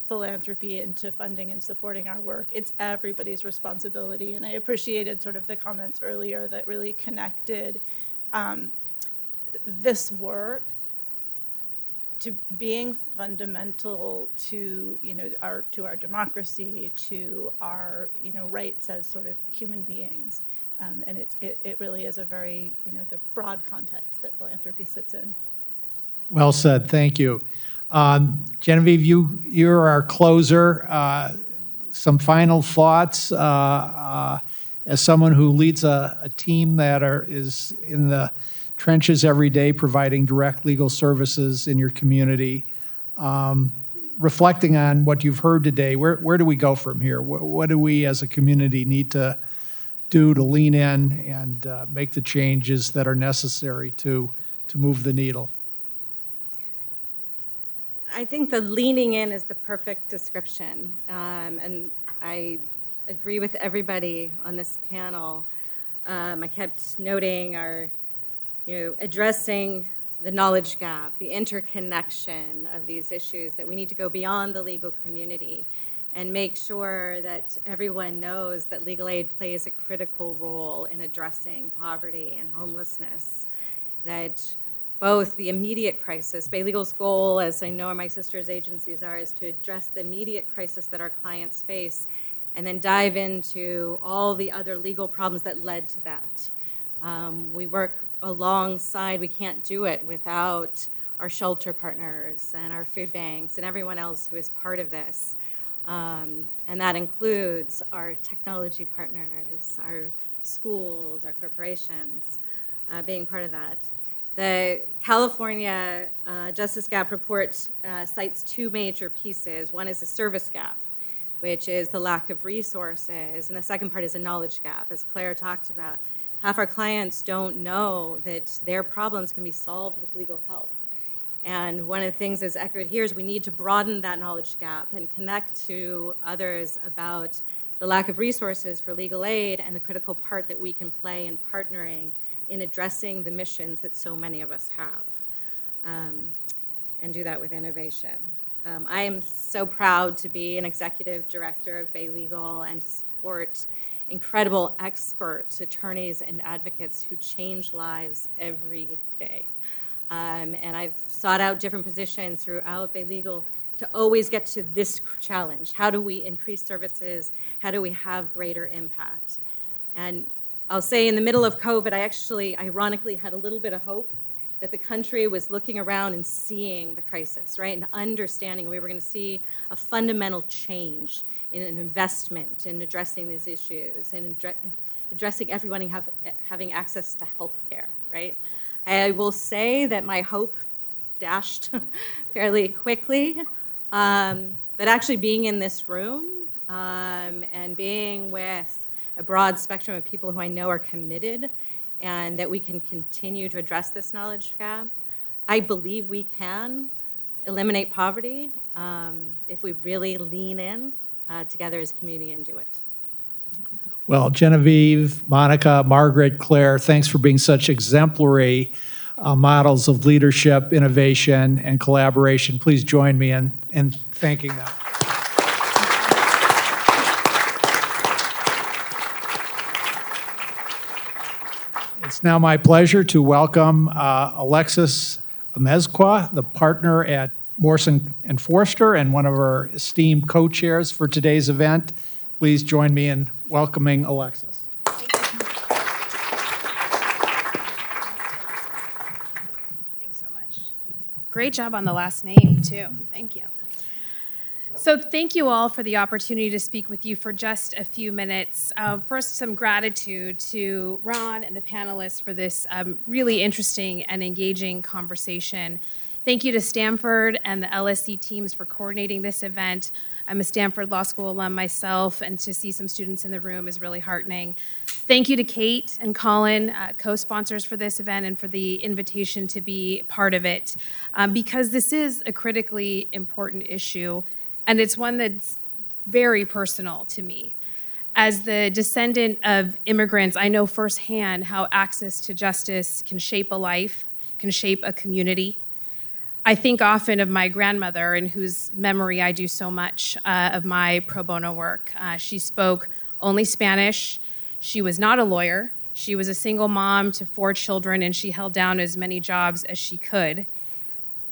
philanthropy and to funding and supporting our work, it's everybody's responsibility. And I appreciated sort of the comments earlier that really connected this work to being fundamental to, our democracy, to our, rights as sort of human beings. And it really is a very, the broad context that philanthropy sits in. Well said. Thank you. Genevieve, you're our closer. Some final thoughts as someone who leads a team that is in the trenches every day providing direct legal services in your community. Reflecting on what you've heard today, where do we go from here? What do we as a community need to do to lean in and make the changes that are necessary to move the needle? I think the leaning in is the perfect description, and I agree with everybody on this panel. I kept noting our, addressing the knowledge gap, the interconnection of these issues, that we need to go beyond the legal community and make sure that everyone knows that legal aid plays a critical role in addressing poverty and homelessness, that both the immediate crisis, Bay Legal's goal, as I know my sister's agencies are, is to address the immediate crisis that our clients face and then dive into all the other legal problems that led to that. We work alongside, we can't do it without our shelter partners and our food banks and everyone else who is part of this. And that includes our technology partners, our schools, our corporations, being part of that. The California Justice Gap Report cites two major pieces. One is a service gap, which is the lack of resources, and the second part is a knowledge gap. As Claire talked about, half our clients don't know that their problems can be solved with legal help. And one of the things that's echoed here is we need to broaden that knowledge gap and connect to others about the lack of resources for legal aid and the critical part that we can play in partnering in addressing the missions that so many of us have, and do that with innovation. I am so proud to be an executive director of Bay Legal and to support incredible experts, attorneys, and advocates who change lives every day. And I've sought out different positions throughout Bay Legal to always get to this challenge. How do we increase services? How do we have greater impact? And I'll say in the middle of COVID, I actually, ironically, had a little bit of hope that the country was looking around and seeing the crisis, right? And understanding we were going to see a fundamental change in an investment in addressing these issues and addressing everyone having access to health care, right? I will say that my hope dashed fairly quickly, but actually being in this room and being with a broad spectrum of people who I know are committed and that we can continue to address this knowledge gap. I believe we can eliminate poverty if we really lean in together as a community and do it. Well, Genevieve, Monica, Margaret, Claire, thanks for being such exemplary models of leadership, innovation, and collaboration. Please join me in thanking them. It's now my pleasure to welcome Alexis Amezcua, the partner at Morrison & Forster and one of our esteemed co-chairs for today's event. Please join me in welcoming Alexis. Thanks so much. Great job on the last name, too. Thank you. So thank you all for the opportunity to speak with you for just a few minutes. First, some gratitude to Ron and the panelists for this really interesting and engaging conversation. Thank you to Stanford and the LSC teams for coordinating this event. I'm a Stanford Law School alum myself, and to see some students in the room is really heartening. Thank you to Kate and Colin, co-sponsors for this event, and for the invitation to be part of it, because this is a critically important issue, and it's one that's very personal to me. As the descendant of immigrants, I know firsthand how access to justice can shape a life, can shape a community. I think often of my grandmother, in whose memory I do so much of my pro bono work. She spoke only Spanish. She was not a lawyer. She was a single mom to 4 children, and she held down as many jobs as she could.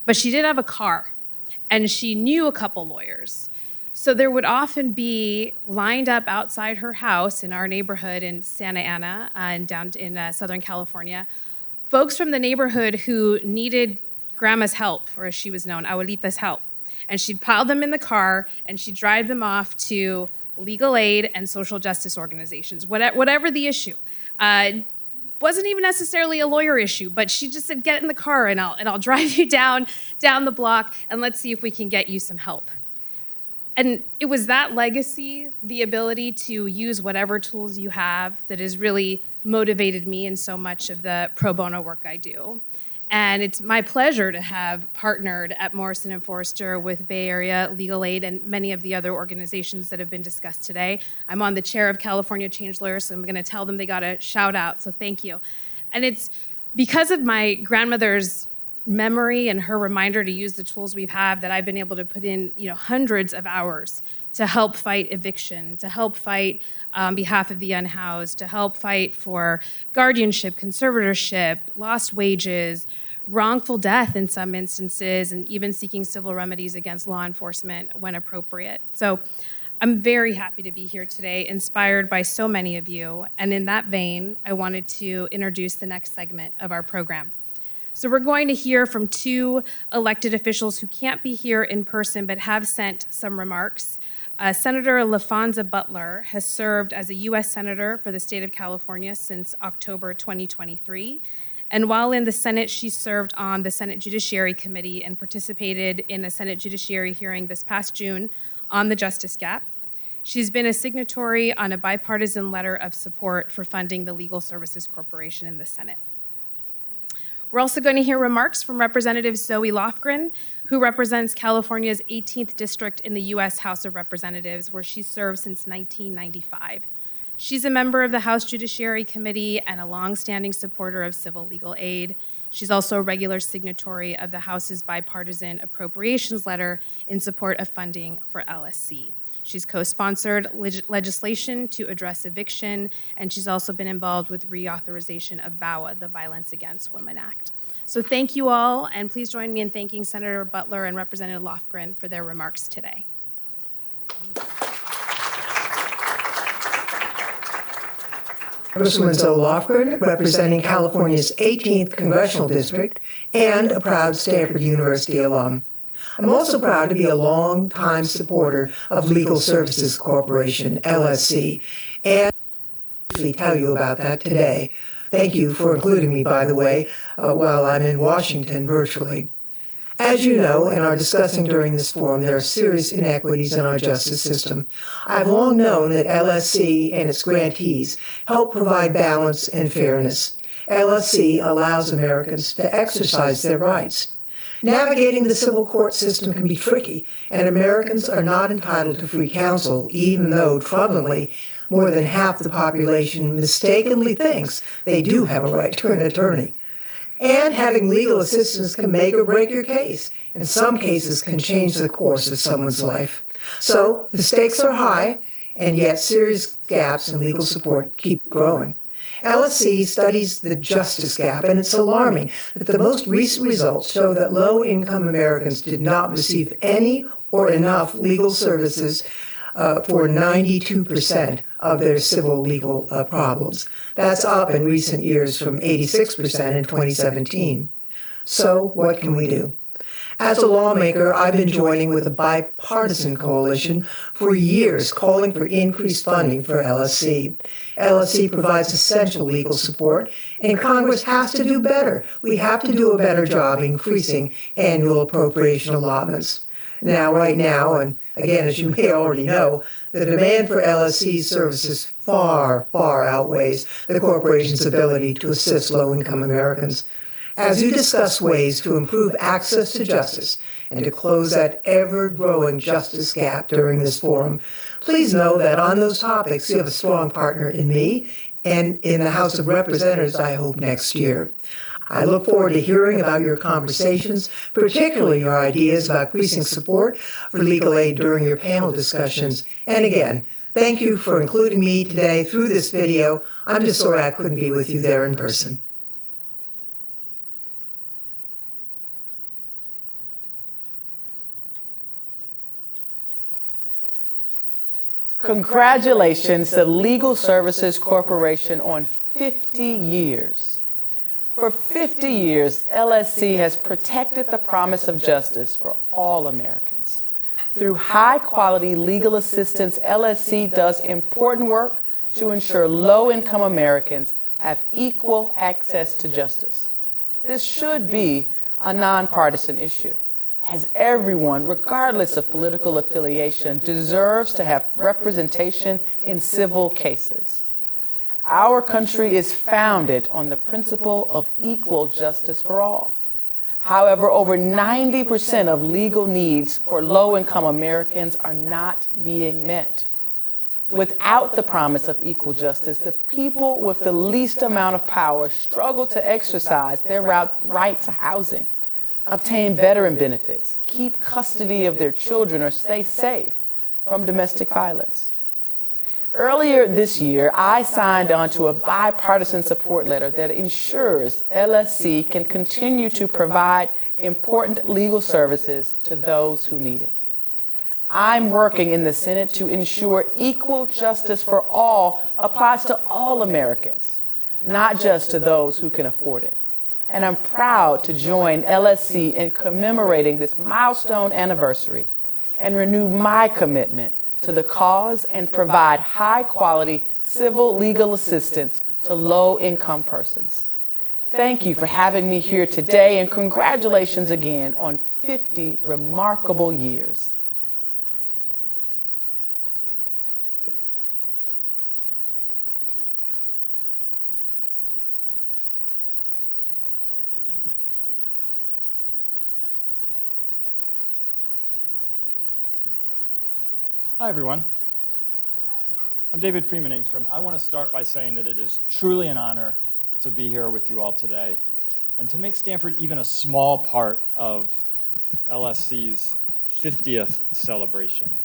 But she did have a car, and she knew a couple lawyers. So there would often be lined up outside her house in our neighborhood in Santa Ana and down in Southern California, folks from the neighborhood who needed grandma's help, or as she was known, abuelita's help. And she'd pile them in the car and she'd drive them off to legal aid and social justice organizations, whatever the issue. Wasn't even necessarily a lawyer issue, but she just said, get in the car and I'll drive you down the block and let's see if we can get you some help. And it was that legacy, the ability to use whatever tools you have, that has really motivated me in so much of the pro bono work I do. And it's my pleasure to have partnered at Morrison & Foerster with Bay Area Legal Aid and many of the other organizations that have been discussed today. I'm on the chair of California Change Lawyers, so I'm going to tell them they got a shout out, so thank you. And it's because of my grandmother's memory and her reminder to use the tools we have that I've been able to put in, hundreds of hours to help fight eviction, to help fight on behalf of the unhoused, to help fight for guardianship, conservatorship, lost wages, wrongful death in some instances, and even seeking civil remedies against law enforcement when appropriate. So I'm very happy to be here today, inspired by so many of you. And in that vein, I wanted to introduce the next segment of our program. So we're going to hear from two elected officials who can't be here in person but have sent some remarks. Senator LaFonza Butler has served as a U.S. Senator for the state of California since October 2023. And while in the Senate, she served on the Senate Judiciary Committee and participated in a Senate Judiciary hearing this past June on the Justice Gap. She's been a signatory on a bipartisan letter of support for funding the Legal Services Corporation in the Senate. We're also going to hear remarks from Representative Zoe Lofgren, who represents California's 18th District in the U.S. House of Representatives, where she's served since 1995. She's a member of the House Judiciary Committee and a longstanding supporter of civil legal aid. She's also a regular signatory of the House's bipartisan appropriations letter in support of funding for LSC. She's co-sponsored legislation to address eviction, and she's also been involved with reauthorization of VAWA, the Violence Against Women Act. So thank you all, and please join me in thanking Senator Butler and Representative Lofgren for their remarks today. Congresswoman Zoe Lofgren, representing California's 18th Congressional District and a proud Stanford University alum. I'm also proud to be a long-time supporter of Legal Services Corporation, LSC, and briefly tell you about that today. Thank you for including me, by the way, while I'm in Washington virtually. As you know and are discussing during this forum, there are serious inequities in our justice system. I've long known that LSC and its grantees help provide balance and fairness. LSC allows Americans to exercise their rights. Navigating the civil court system can be tricky, and Americans are not entitled to free counsel, even though, troublingly, more than half the population mistakenly thinks they do have a right to an attorney. And having legal assistance can make or break your case. In some cases, can change the course of someone's life. So the stakes are high, and yet serious gaps in legal support keep growing. LSC studies the justice gap, and it's alarming that the most recent results show that low-income Americans did not receive any or enough legal services for 92% of their civil legal problems. That's up in recent years from 86% in 2017. So what can we do? As a lawmaker, I've been joining with a bipartisan coalition for years calling for increased funding for LSC. LSC provides essential legal support, and Congress has to do better. We have to do a better job increasing annual appropriation allotments. Right now, and again, as you may already know, the demand for LSC services far, far outweighs the corporation's ability to assist low-income Americans. As you discuss ways to improve access to justice and to close that ever-growing justice gap during this forum, please know that on those topics you have a strong partner in me and in the House of Representatives, I hope, next year. I look forward to hearing about your conversations, particularly your ideas about increasing support for legal aid during your panel discussions. And again, thank you for including me today through this video. I'm just sorry I couldn't be with you there in person. Congratulations to Legal Services Corporation on 50 years. For 50 years, LSC has protected the promise of justice for all Americans. Through high-quality legal assistance, LSC does important work to ensure low-income Americans have equal access to justice. This should be a nonpartisan issue, as everyone, regardless of political affiliation, deserves to have representation in civil cases. Our country is founded on the principle of equal justice for all. However, over 90% of legal needs for low-income Americans are not being met. Without the promise of equal justice, the people with the least amount of power struggle to exercise their right to housing, obtain veteran benefits, keep custody of their children, or stay safe from domestic violence. Earlier this year, I signed on to a bipartisan support letter that ensures LSC can continue to provide important legal services to those who need it. I'm working in the Senate to ensure equal justice for all applies to all Americans, not just to those who can afford it. And I'm proud to join LSC in commemorating this milestone anniversary and renew my commitment to the cause and provide high-quality civil legal assistance to low-income persons. Thank you for having me here today, and congratulations again on 50 remarkable years. Hi, everyone. I'm David Freeman Engstrom. I want to start by saying that it is truly an honor to be here with you all today and to make Stanford even a small part of LSC's 50th celebration.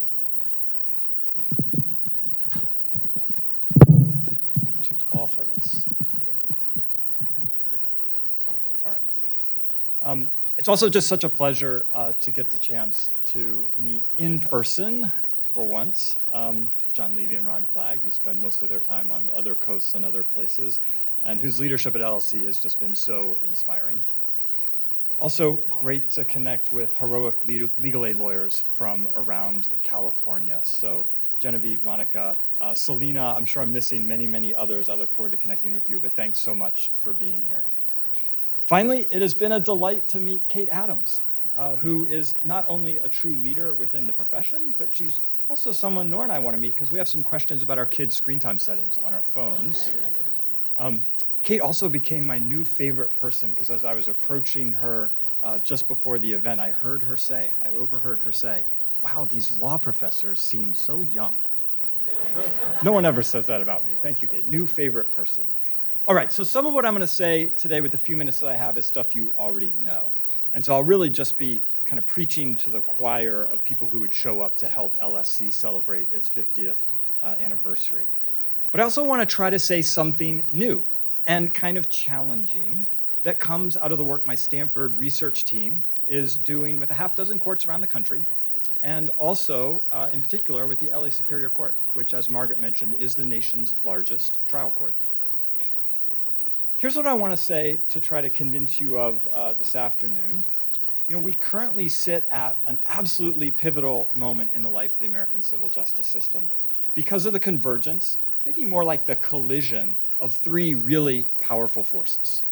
Too tall for this. There we go. All right. It's also just such a pleasure to get the chance to meet in person for once, John Levy and Ron Flagg, who spend most of their time on other coasts and other places, and whose leadership at LSC has just been so inspiring. Also, great to connect with heroic legal aid lawyers from around California. So Genevieve, Monica, Selena, I'm sure I'm missing many, many others. I look forward to connecting with you, but thanks so much for being here. Finally, it has been a delight to meet Kate Adams, who is not only a true leader within the profession, but she's also someone Nora and I want to meet because we have some questions about our kids' screen time settings on our phones. Kate also became my new favorite person because as I was approaching her just before the event, I overheard her say, wow, these law professors seem so young. No one ever says that about me. Thank you, Kate. New favorite person. All right, so some of what I'm going to say today with the few minutes that I have is stuff you already know. And so I'll really just be kind of preaching to the choir of people who would show up to help LSC celebrate its 50th anniversary. But I also want to try to say something new and kind of challenging that comes out of the work my Stanford research team is doing with a half dozen courts around the country, and also, in particular, with the LA Superior Court, which, as Margaret mentioned, is the nation's largest trial court. Here's what I want to say to try to convince you of this afternoon. You know, we currently sit at an absolutely pivotal moment in the life of the American civil justice system because of the convergence, maybe more like the collision, of three really powerful forces.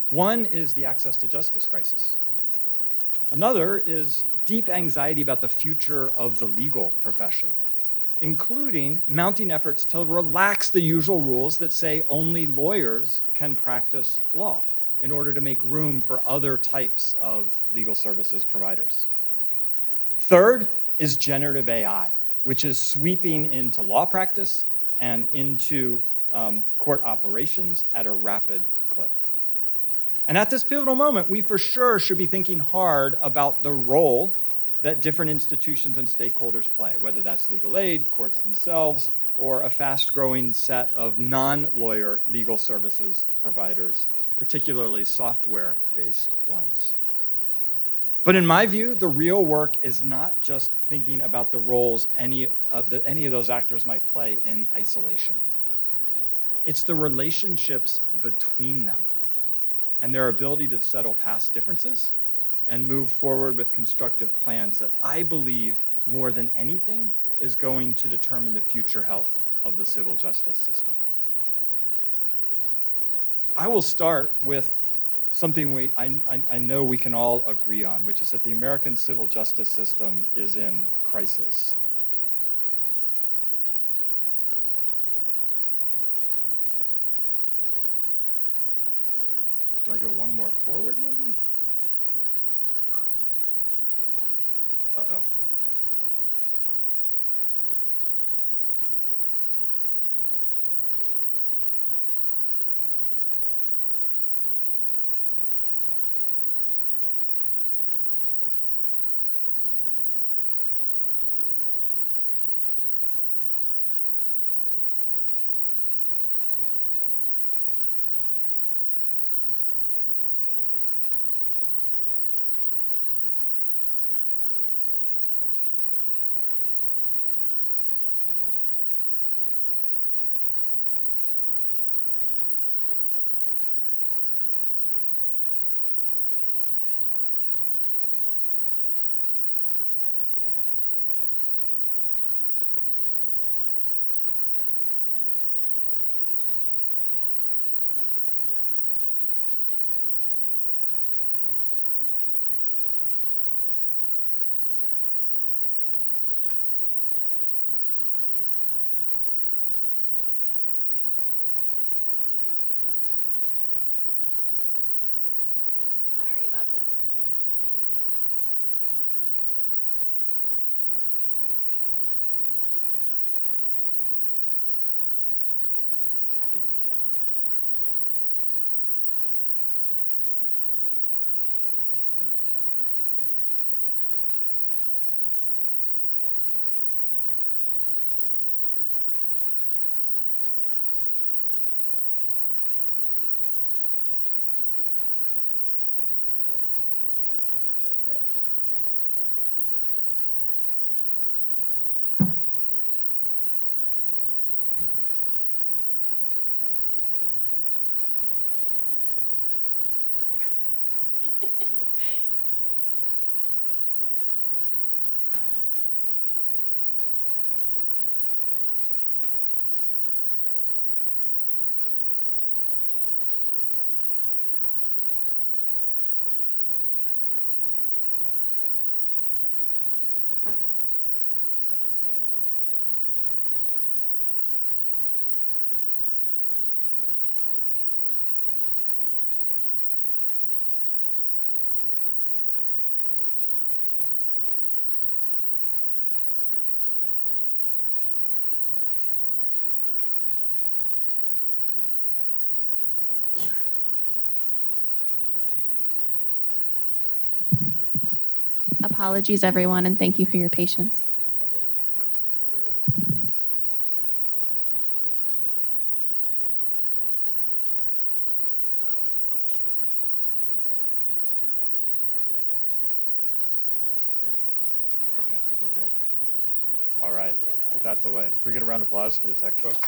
One is the access to justice crisis. Another is deep anxiety about the future of the legal profession, including mounting efforts to relax the usual rules that say only lawyers can practice law in order to make room for other types of legal services providers. Third is generative AI, which is sweeping into law practice and into court operations at a rapid clip. And at this pivotal moment, we for sure should be thinking hard about the role that different institutions and stakeholders play, whether that's legal aid, courts themselves, or a fast-growing set of non-lawyer legal services providers, particularly software-based ones. But in my view, the real work is not just thinking about the roles that any of those actors might play in isolation. It's the relationships between them and their ability to settle past differences and move forward with constructive plans that I believe, more than anything, is going to determine the future health of the civil justice system. I will start with something I know we can all agree on, which is that the American civil justice system is in crisis. Do I go one more forward, maybe? Uh-oh. Sorry about this. We're having some tech problems. Apologies, everyone, and thank you for your patience. Great. Okay, we're good. All right, with that delay, can we get a round of applause for the tech folks?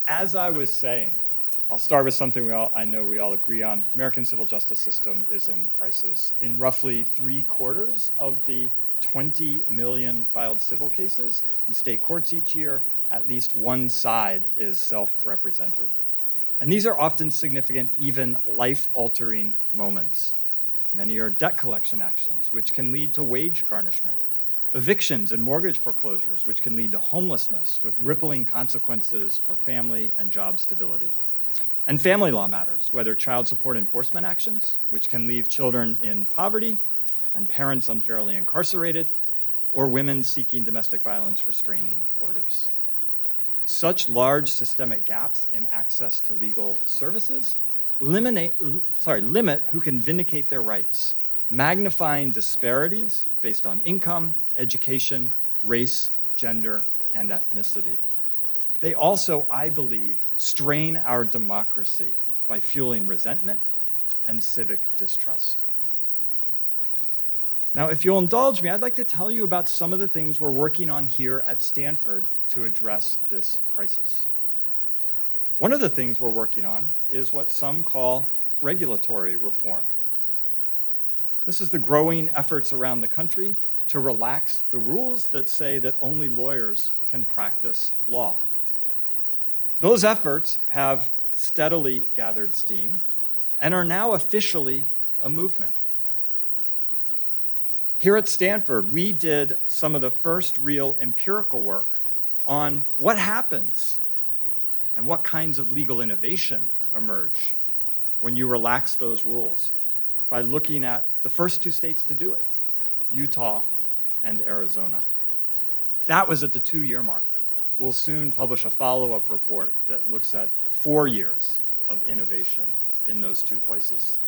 As I was saying, I'll start with something I know we all agree on. American civil justice system is in crisis. In roughly 3/4 of the 20 million filed civil cases in state courts each year, at least one side is self-represented. And these are often significant, even life-altering moments. Many are debt collection actions, which can lead to wage garnishment. Evictions and mortgage foreclosures, which can lead to homelessness with rippling consequences for family and job stability. And family law matters, whether child support enforcement actions, which can leave children in poverty and parents unfairly incarcerated, or women seeking domestic violence restraining orders. Such large systemic gaps in access to legal services limit who can vindicate their rights, magnifying disparities based on income, education, race, gender, and ethnicity. They also, I believe, strain our democracy by fueling resentment and civic distrust. Now, if you'll indulge me, I'd like to tell you about some of the things we're working on here at Stanford to address this crisis. One of the things we're working on is what some call regulatory reform. This is the growing efforts around the country to relax the rules that say that only lawyers can practice law. Those efforts have steadily gathered steam and are now officially a movement. Here at Stanford, we did some of the first real empirical work on what happens and what kinds of legal innovation emerge when you relax those rules by looking at the first two states to do it, Utah and Arizona. That was at the 2-year mark. We'll soon publish a follow-up report that looks at 4 years of innovation in those two places.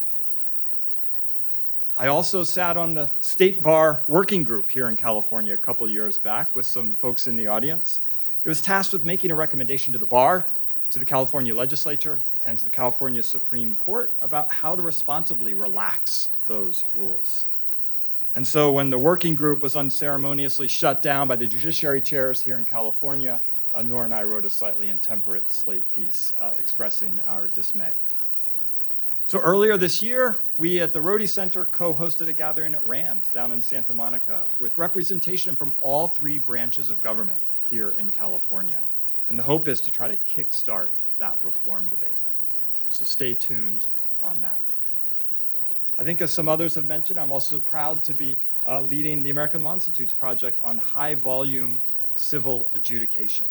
I also sat on the State Bar Working Group here in California a couple years back with some folks in the audience. It was tasked with making a recommendation to the bar, to the California legislature, and to the California Supreme Court about how to responsibly relax those rules. And so when the working group was unceremoniously shut down by the judiciary chairs here in California, Nora and I wrote a slightly intemperate slate piece expressing our dismay. So earlier this year, we at the Rody Center co-hosted a gathering at RAND down in Santa Monica with representation from all 3 branches of government here in California. And the hope is to try to kickstart that reform debate. So stay tuned on that. I think as some others have mentioned, I'm also proud to be leading the American Law Institute's project on high-volume civil adjudication.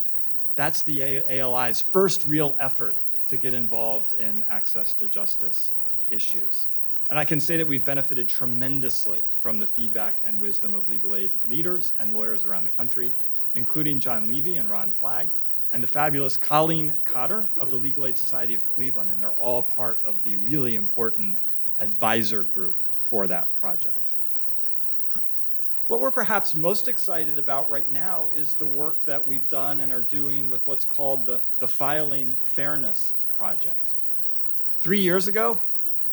That's the ALI's first real effort to get involved in access to justice issues. And I can say that we've benefited tremendously from the feedback and wisdom of legal aid leaders and lawyers around the country, including John Levy and Ron Flagg, and the fabulous Colleen Cotter of the Legal Aid Society of Cleveland, and they're all part of the really important advisor group for that project. What we're perhaps most excited about right now is the work that we've done and are doing with what's called the Filing Fairness Project. 3 years ago,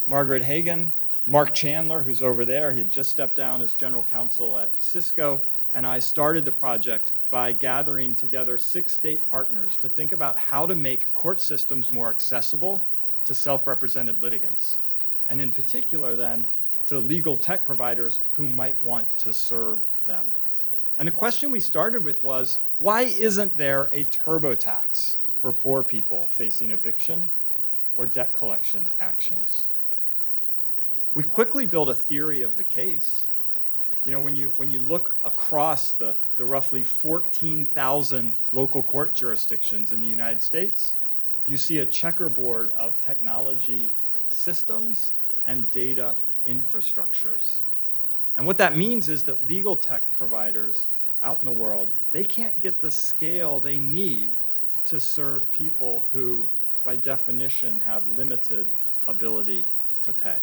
Margaret Hagan, Mark Chandler, who's over there, he had just stepped down as general counsel at Cisco, and I started the project by gathering together 6 state partners to think about how to make court systems more accessible to self-represented litigants, and in particular then to legal tech providers who might want to serve them. And the question we started with was, why isn't there a TurboTax for poor people facing eviction or debt collection actions? We quickly built a theory of the case. You know, when you look across the roughly 14,000 local court jurisdictions in the United States, you see a checkerboard of technology systems and data infrastructures. And what that means is that legal tech providers out in the world, they can't get the scale they need to serve people who, by definition, have limited ability to pay.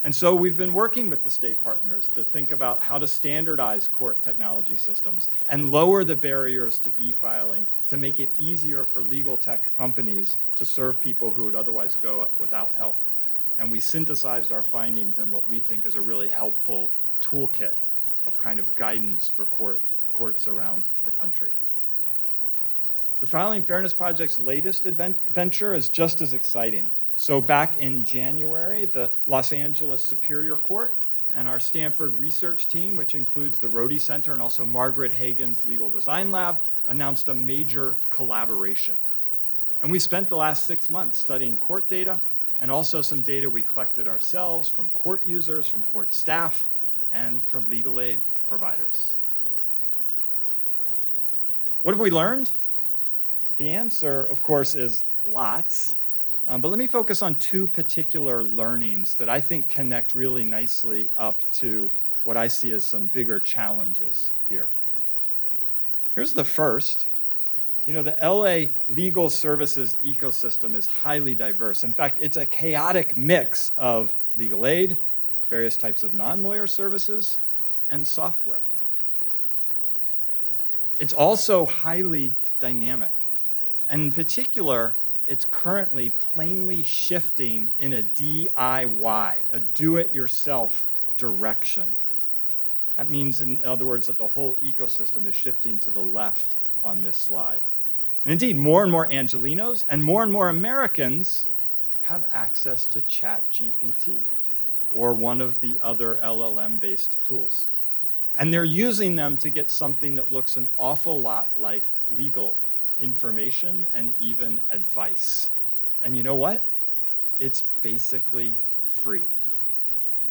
And so we've been working with the state partners to think about how to standardize court technology systems and lower the barriers to e-filing to make it easier for legal tech companies to serve people who would otherwise go without help. And we synthesized our findings in what we think is a really helpful toolkit of kind of guidance for courts around the country. The Filing Fairness Project's latest venture is just as exciting. So back in January, the Los Angeles Superior Court and our Stanford research team, which includes the Rody Center and also Margaret Hagan's Legal Design Lab, announced a major collaboration. And we spent the last 6 months studying court data and also some data we collected ourselves from court users, from court staff, and from legal aid providers. What have we learned? The answer, of course, is lots. But let me focus on 2 particular learnings that I think connect really nicely up to what I see as some bigger challenges here. Here's the first. You know, the LA legal services ecosystem is highly diverse. In fact, it's a chaotic mix of legal aid, various types of non-lawyer services, and software. It's also highly dynamic. And in particular, it's currently plainly shifting in a DIY, a do-it-yourself direction. That means, in other words, that the whole ecosystem is shifting to the left on this slide. And indeed, more and more Angelenos and more Americans have access to ChatGPT or one of the other LLM-based tools. And they're using them to get something that looks an awful lot like legal information and even advice. And you know what? It's basically free.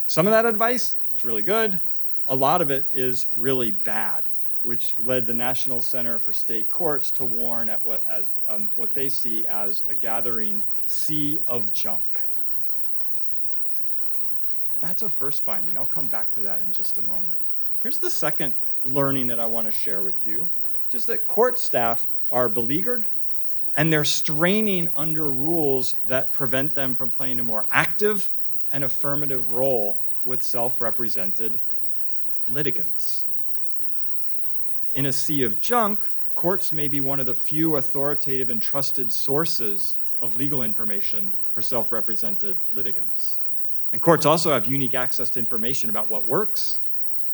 Some of that advice is really good. A lot of it is really bad, which led the National Center for State Courts to warn at what they see as a gathering sea of junk. That's a first finding. I'll come back to that in just a moment. Here's the second learning that I want to share with you, just that court staff are beleaguered and they're straining under rules that prevent them from playing a more active and affirmative role with self-represented litigants. In a sea of junk, courts may be one of the few authoritative and trusted sources of legal information for self-represented litigants. And courts also have unique access to information about what works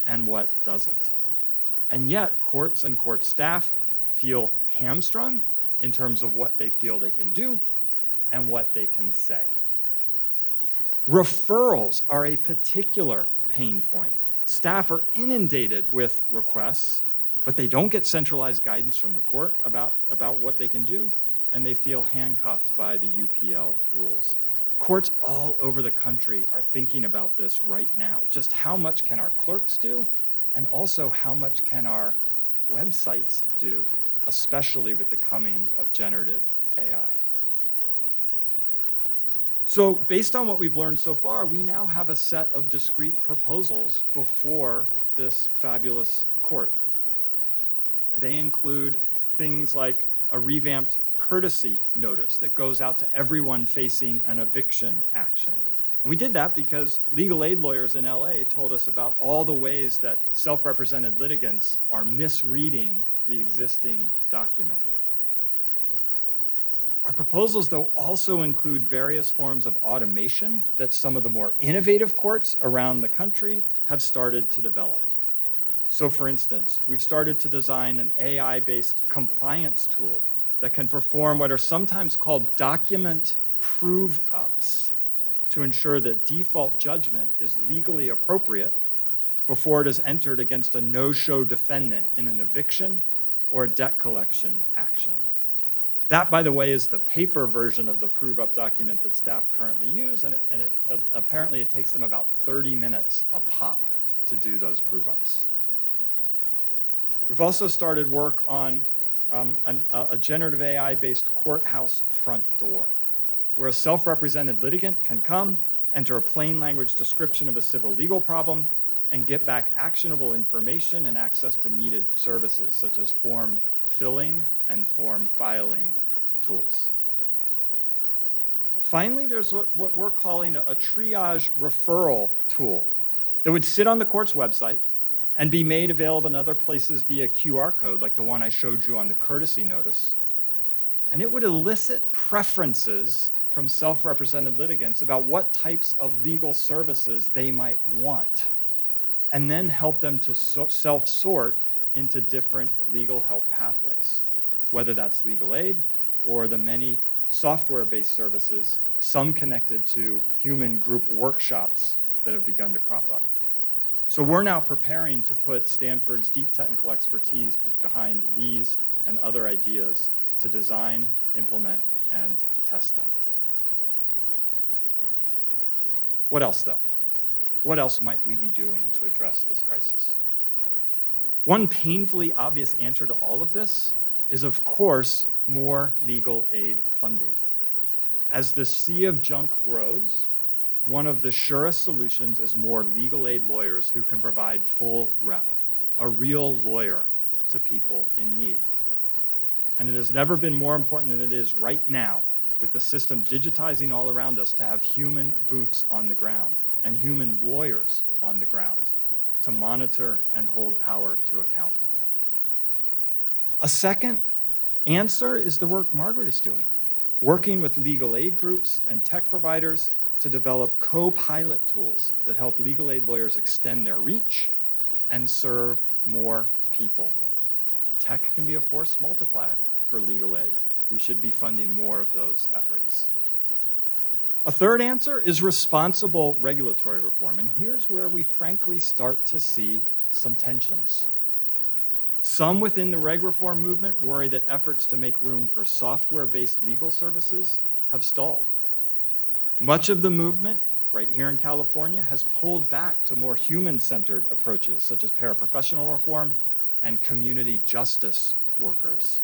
and what doesn't. And yet, courts and court staff feel hamstrung in terms of what they feel they can do and what they can say. Referrals are a particular pain point. Staff are inundated with requests, but they don't get centralized guidance from the court about what they can do, and they feel handcuffed by the UPL rules. Courts all over the country are thinking about this right now. Just how much can our clerks do, and also how much can our websites do, especially with the coming of generative AI. So based on what we've learned so far, we now have a set of discrete proposals before this fabulous court. They include things like a revamped courtesy notice that goes out to everyone facing an eviction action. And we did that because legal aid lawyers in LA told us about all the ways that self-represented litigants are misreading the existing document. Our proposals, though, also include various forms of automation that some of the more innovative courts around the country have started to develop. So, for instance, we've started to design an AI-based compliance tool that can perform what are sometimes called document prove-ups to ensure that default judgment is legally appropriate before it is entered against a no-show defendant in an eviction or debt collection action. That, by the way, is the paper version of the prove-up document that staff currently use, and apparently it takes them about 30 minutes a pop to do those prove-ups. We've also started work on a generative AI-based courthouse front door, where a self-represented litigant can come, enter a plain language description of a civil legal problem, and get back actionable information and access to needed services, such as form filling and form filing tools. Finally, there's what we're calling a triage referral tool that would sit on the court's website and be made available in other places via QR code, like the one I showed you on the courtesy notice. And it would elicit preferences from self-represented litigants about what types of legal services they might want, and then help them to self-sort into different legal help pathways, whether that's legal aid or the many software-based services, some connected to human group workshops that have begun to crop up. So we're now preparing to put Stanford's deep technical expertise behind these and other ideas to design, implement, and test them. What else, though? What else might we be doing to address this crisis? One painfully obvious answer to all of this is, of course, more legal aid funding. As the sea of junk grows, one of the surest solutions is more legal aid lawyers who can provide full rep, a real lawyer to people in need. And it has never been more important than it is right now, with the system digitizing all around us, to have human boots on the ground and human lawyers on the ground to monitor and hold power to account. A second answer is the work Margaret is doing. working with legal aid groups and tech providers to develop co-pilot tools that help legal aid lawyers extend their reach and serve more people. Tech can be a force multiplier for legal aid. We should be funding more of those efforts. A third answer is responsible regulatory reform, and here's where we frankly start to see some tensions. Some within the reg reform movement worry that efforts to make room for software-based legal services have stalled. Much of the movement, right here in California, has pulled back to more human-centered approaches, such as paraprofessional reform and community justice workers.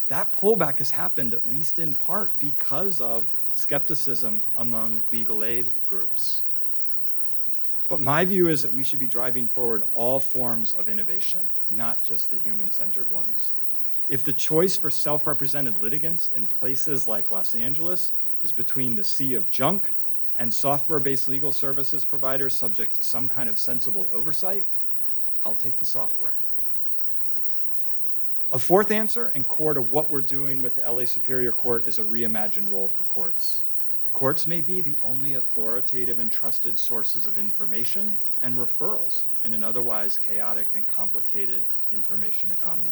That pullback has happened, at least in part, because of skepticism among legal aid groups. But my view is that we should be driving forward all forms of innovation, not just the human-centered ones. If the choice for self-represented litigants in places like Los Angeles is between the sea of junk and software-based legal services providers subject to some kind of sensible oversight, I'll take the software. A fourth answer, and core to what we're doing with the LA Superior Court, is a reimagined role for courts. Courts may be the only authoritative and trusted sources of information and referrals in an otherwise chaotic and complicated information economy.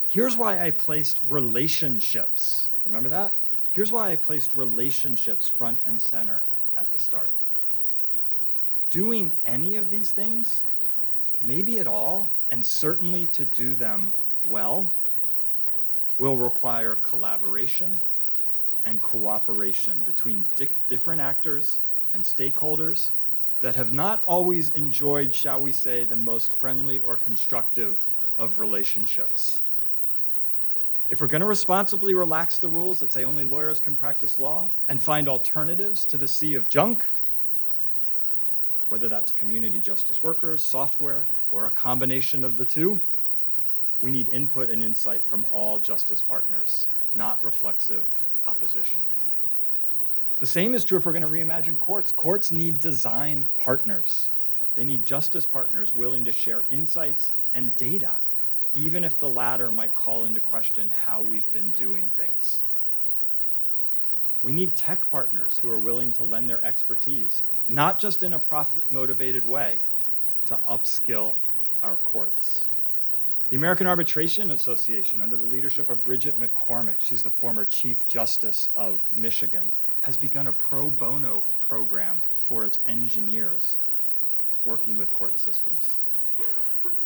Here's why I placed relationships. Remember that? Here's why I placed relationships front and center at the start. Doing any of these things, maybe at all, and certainly to do them well, will require collaboration and cooperation between different actors and stakeholders that have not always enjoyed, shall we say, the most friendly or constructive of relationships. If we're going to responsibly relax the rules that say only lawyers can practice law and find alternatives to the sea of junk, whether that's community justice workers, software, or a combination of the two, we need input and insight from all justice partners, not reflexive opposition. The same is true if we're going to reimagine courts. Courts need design partners. They need justice partners willing to share insights and data, even if the latter might call into question how we've been doing things. We need tech partners who are willing to lend their expertise, not just in a profit-motivated way, to upskill our courts. The American Arbitration Association, under the leadership of Bridget McCormick, she's the former Chief Justice of Michigan, has begun a pro bono program for its engineers working with court systems.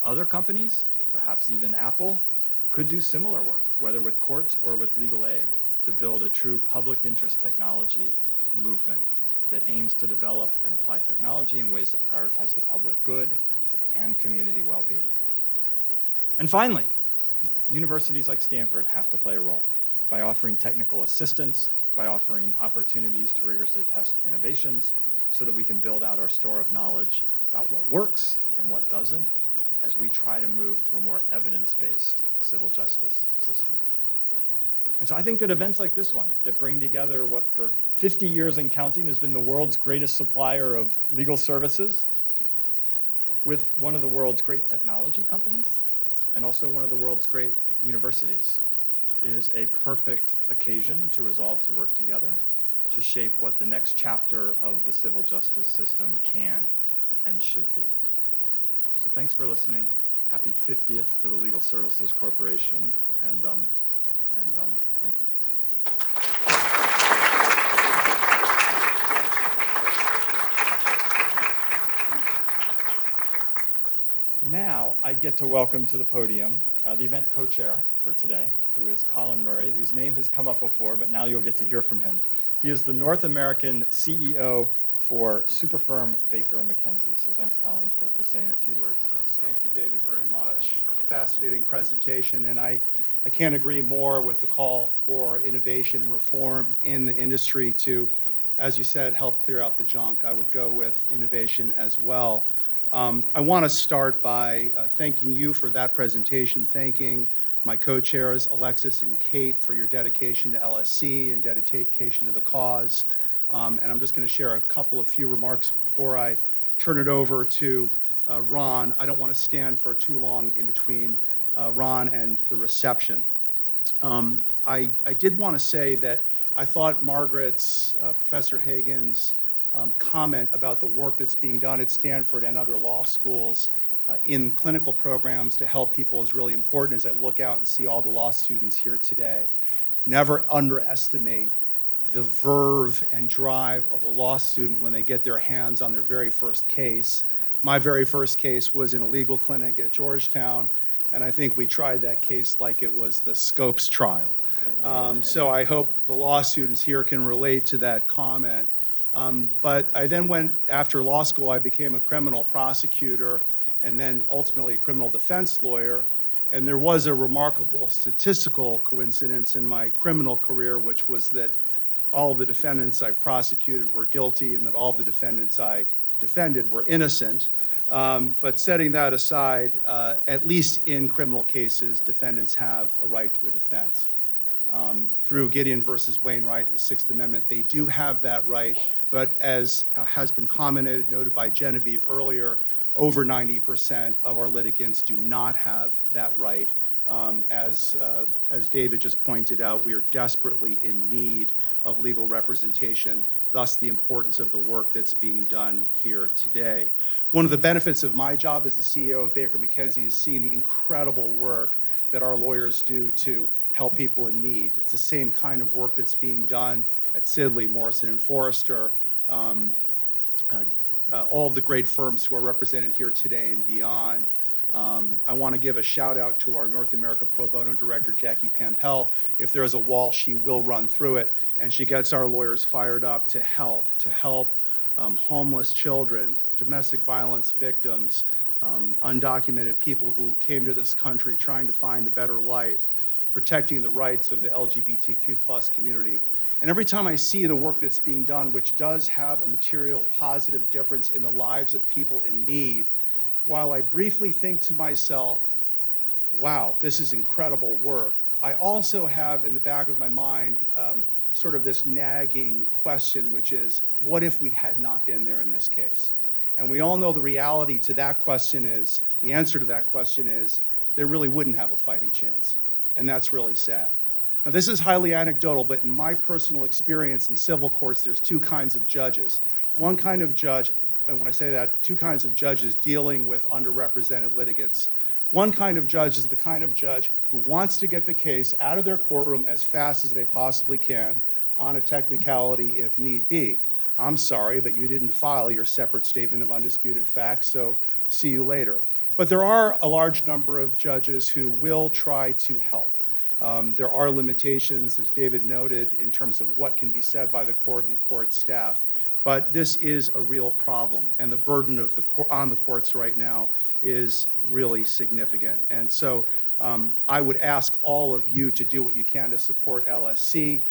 Other companies, perhaps even Apple, could do similar work, whether with courts or with legal aid, to build a true public interest technology movement that aims to develop and apply technology in ways that prioritize the public good and community well-being. And finally, universities like Stanford have to play a role by offering technical assistance, by offering opportunities to rigorously test innovations so that we can build out our store of knowledge about what works and what doesn't as we try to move to a more evidence-based civil justice system. And so I think that events like this one that bring together what for 50 years and counting has been the world's greatest supplier of legal services with one of the world's great technology companies and also one of the world's great universities is a perfect occasion to resolve to work together to shape what the next chapter of the civil justice system can and should be. So thanks for listening. Happy 50th to the Legal Services Corporation, and thank you. Now I get to welcome to the podium the event co-chair for today, who is Colin Murray, whose name has come up before, but now you'll get to hear from him. He is the North American CEO for Superfirm Baker McKenzie. So thanks, Colin, for saying a few words to us. Thank you, David, very much. Thanks. Fascinating presentation, and I can't agree more with the call for innovation and reform in the industry to, as you said, help clear out the junk. I would go with innovation as well. I want to start by thanking you for that presentation, thanking my co-chairs, Alexis and Kate, for your dedication to LSC and dedication to the cause. And I'm just going to share a few remarks before I turn it over to Ron. I don't want to stand for too long in between Ron and the reception. I did want to say that I thought Margaret's, Professor Hagan's comment about the work that's being done at Stanford and other law schools in clinical programs to help people is really important as I look out and see all the law students here today. Never underestimate the verve and drive of a law student when they get their hands on their very first case. My very first case was in a legal clinic at Georgetown, and I think we tried that case like it was the Scopes trial. So I hope the law students here can relate to that comment. But I then went, after law school, I became a criminal prosecutor and then ultimately a criminal defense lawyer. And there was a remarkable statistical coincidence in my criminal career, which was that all of the defendants I prosecuted were guilty and that all of the defendants I defended were innocent. But setting that aside, at least in criminal cases, defendants have a right to a defense. Through Gideon versus Wainwright and the Sixth Amendment, they do have that right, but as has been commented, noted by Genevieve earlier, over 90% of our litigants do not have that right. As David just pointed out, we are desperately in need of legal representation, thus the importance of the work that's being done here today. One of the benefits of my job as the CEO of Baker McKenzie is seeing the incredible work that our lawyers do to help people in need. It's the same kind of work that's being done at Sidley, Morrison and Forrester, all of the great firms who are represented here today and beyond. I want to give a shout out to our North America Pro Bono Director, Jackie Pampel. If there is a wall, she will run through it, and she gets our lawyers fired up to help homeless children, domestic violence victims, undocumented people who came to this country trying to find a better life, protecting the rights of the LGBTQ+ community. And every time I see the work that's being done, which does have a material positive difference in the lives of people in need, while I briefly think to myself, wow, this is incredible work, I also have in the back of my mind sort of this nagging question, which is, what if we had not been there in this case? And we all know the reality to that question is, the answer to that question is, they really wouldn't have a fighting chance. And that's really sad. Now, this is highly anecdotal, but in my personal experience in civil courts, there's two kinds of judges. One kind of judge, and when I say that, two kinds of judges dealing with underrepresented litigants. One kind of judge is the kind of judge who wants to get the case out of their courtroom as fast as they possibly can on a technicality if need be. I'm sorry, but you didn't file your separate statement of undisputed facts, so see you later. But there are a large number of judges who will try to help. There are limitations, as David noted, in terms of what can be said by the court and the court staff. But this is a real problem, and the burden of on the courts right now is really significant. And so I would ask all of you to do what you can to support LSC.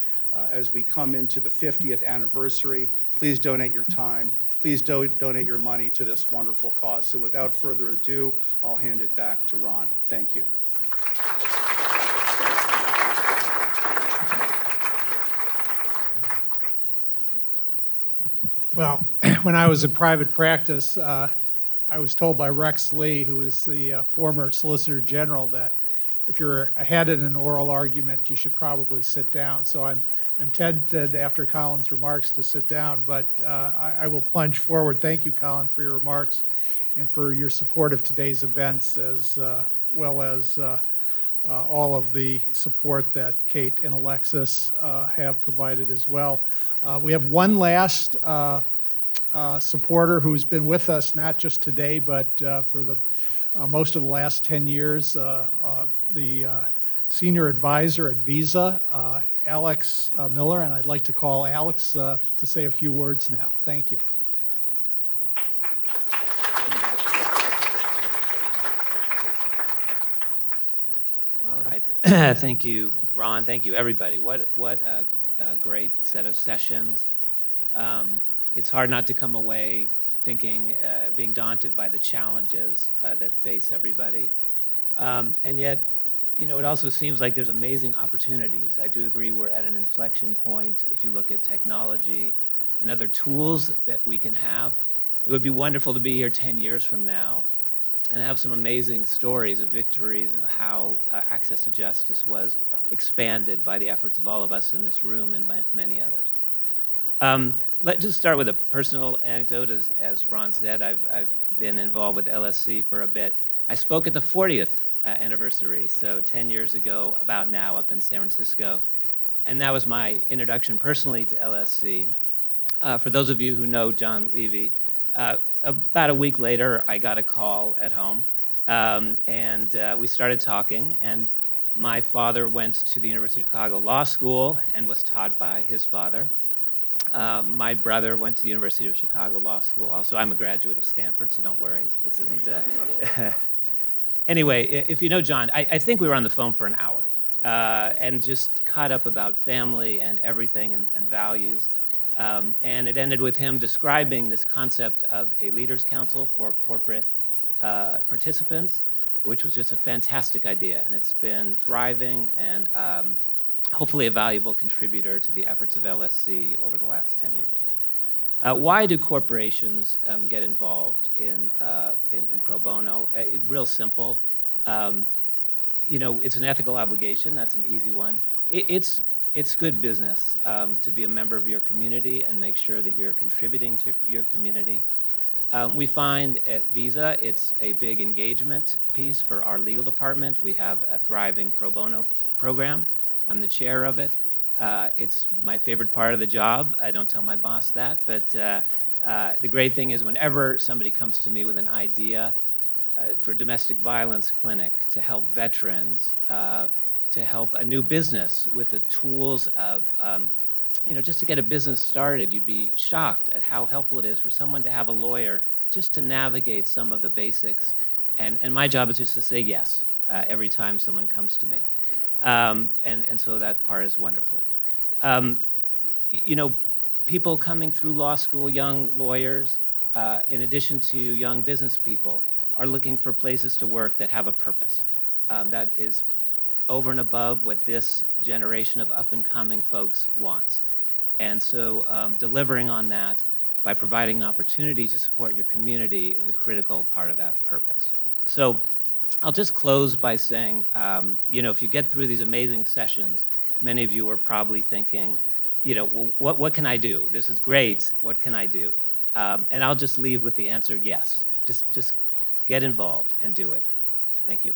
As we come into the 50th anniversary, please donate your time. Please donate your money to this wonderful cause. So without further ado, I'll hand it back to Ron. Thank you. Well, when I was in private practice, I was told by Rex Lee, who was the former Solicitor General, that if you're ahead in an oral argument, you should probably sit down. So I'm tempted after Colin's remarks to sit down, but I will plunge forward. Thank you, Colin, for your remarks and for your support of today's events, as well as all of the support that Kate and Alexis have provided as well. We have one last supporter who's been with us not just today, but for the most of the last 10 years, the senior advisor at Visa, Alex Miller, and I'd like to call Alex to say a few words now. Thank you. All right. Thank you, Ron. Thank you, everybody. What a great set of sessions. It's hard not to come away thinking, being daunted by the challenges that face everybody. And yet, you know, it also seems like there's amazing opportunities. I do agree we're at an inflection point if you look at technology and other tools that we can have. It would be wonderful to be here 10 years from now and I have some amazing stories of victories of how access to justice was expanded by the efforts of all of us in this room and many others. Let's just start with a personal anecdote. As Ron said, I've been involved with LSC for a bit. I spoke at the 40th anniversary, so 10 years ago, about now, up in San Francisco. And that was my introduction personally to LSC. For those of you who know John Levy, about a week later, I got a call at home, and we started talking. And my father went to the University of Chicago Law School and was taught by his father. My brother went to the University of Chicago Law School. Also, I'm a graduate of Stanford, so don't worry. This isn't... Anyway, if you know John, I think we were on the phone for an hour and just caught up about family and everything and values. And it ended with him describing this concept of a leaders' council for corporate participants, which was just a fantastic idea. And it's been thriving and hopefully a valuable contributor to the efforts of LSC over the last 10 years. Why do corporations get involved in pro bono? Real simple. It's an ethical obligation. That's an easy one. It's good business to be a member of your community and make sure that you're contributing to your community. We find at Visa it's a big engagement piece for our legal department. We have a thriving pro bono program. I'm the chair of it. It's my favorite part of the job. I don't tell my boss that, but the great thing is whenever somebody comes to me with an idea for domestic violence clinic to help veterans, to help a new business with the tools of, just to get a business started, you'd be shocked at how helpful it is for someone to have a lawyer just to navigate some of the basics. And my job is just to say yes every time someone comes to me. And so that part is wonderful. People coming through law school, young lawyers, in addition to young business people, are looking for places to work that have a purpose. That is over and above what this generation of up-and-coming folks wants. And so delivering on that by providing an opportunity to support your community is a critical part of that purpose. So I'll just close by saying, if you get through these amazing sessions, many of you are probably thinking, well, what can I do? This is great. What can I do? And I'll just leave with the answer, yes. Just get involved and do it. Thank you.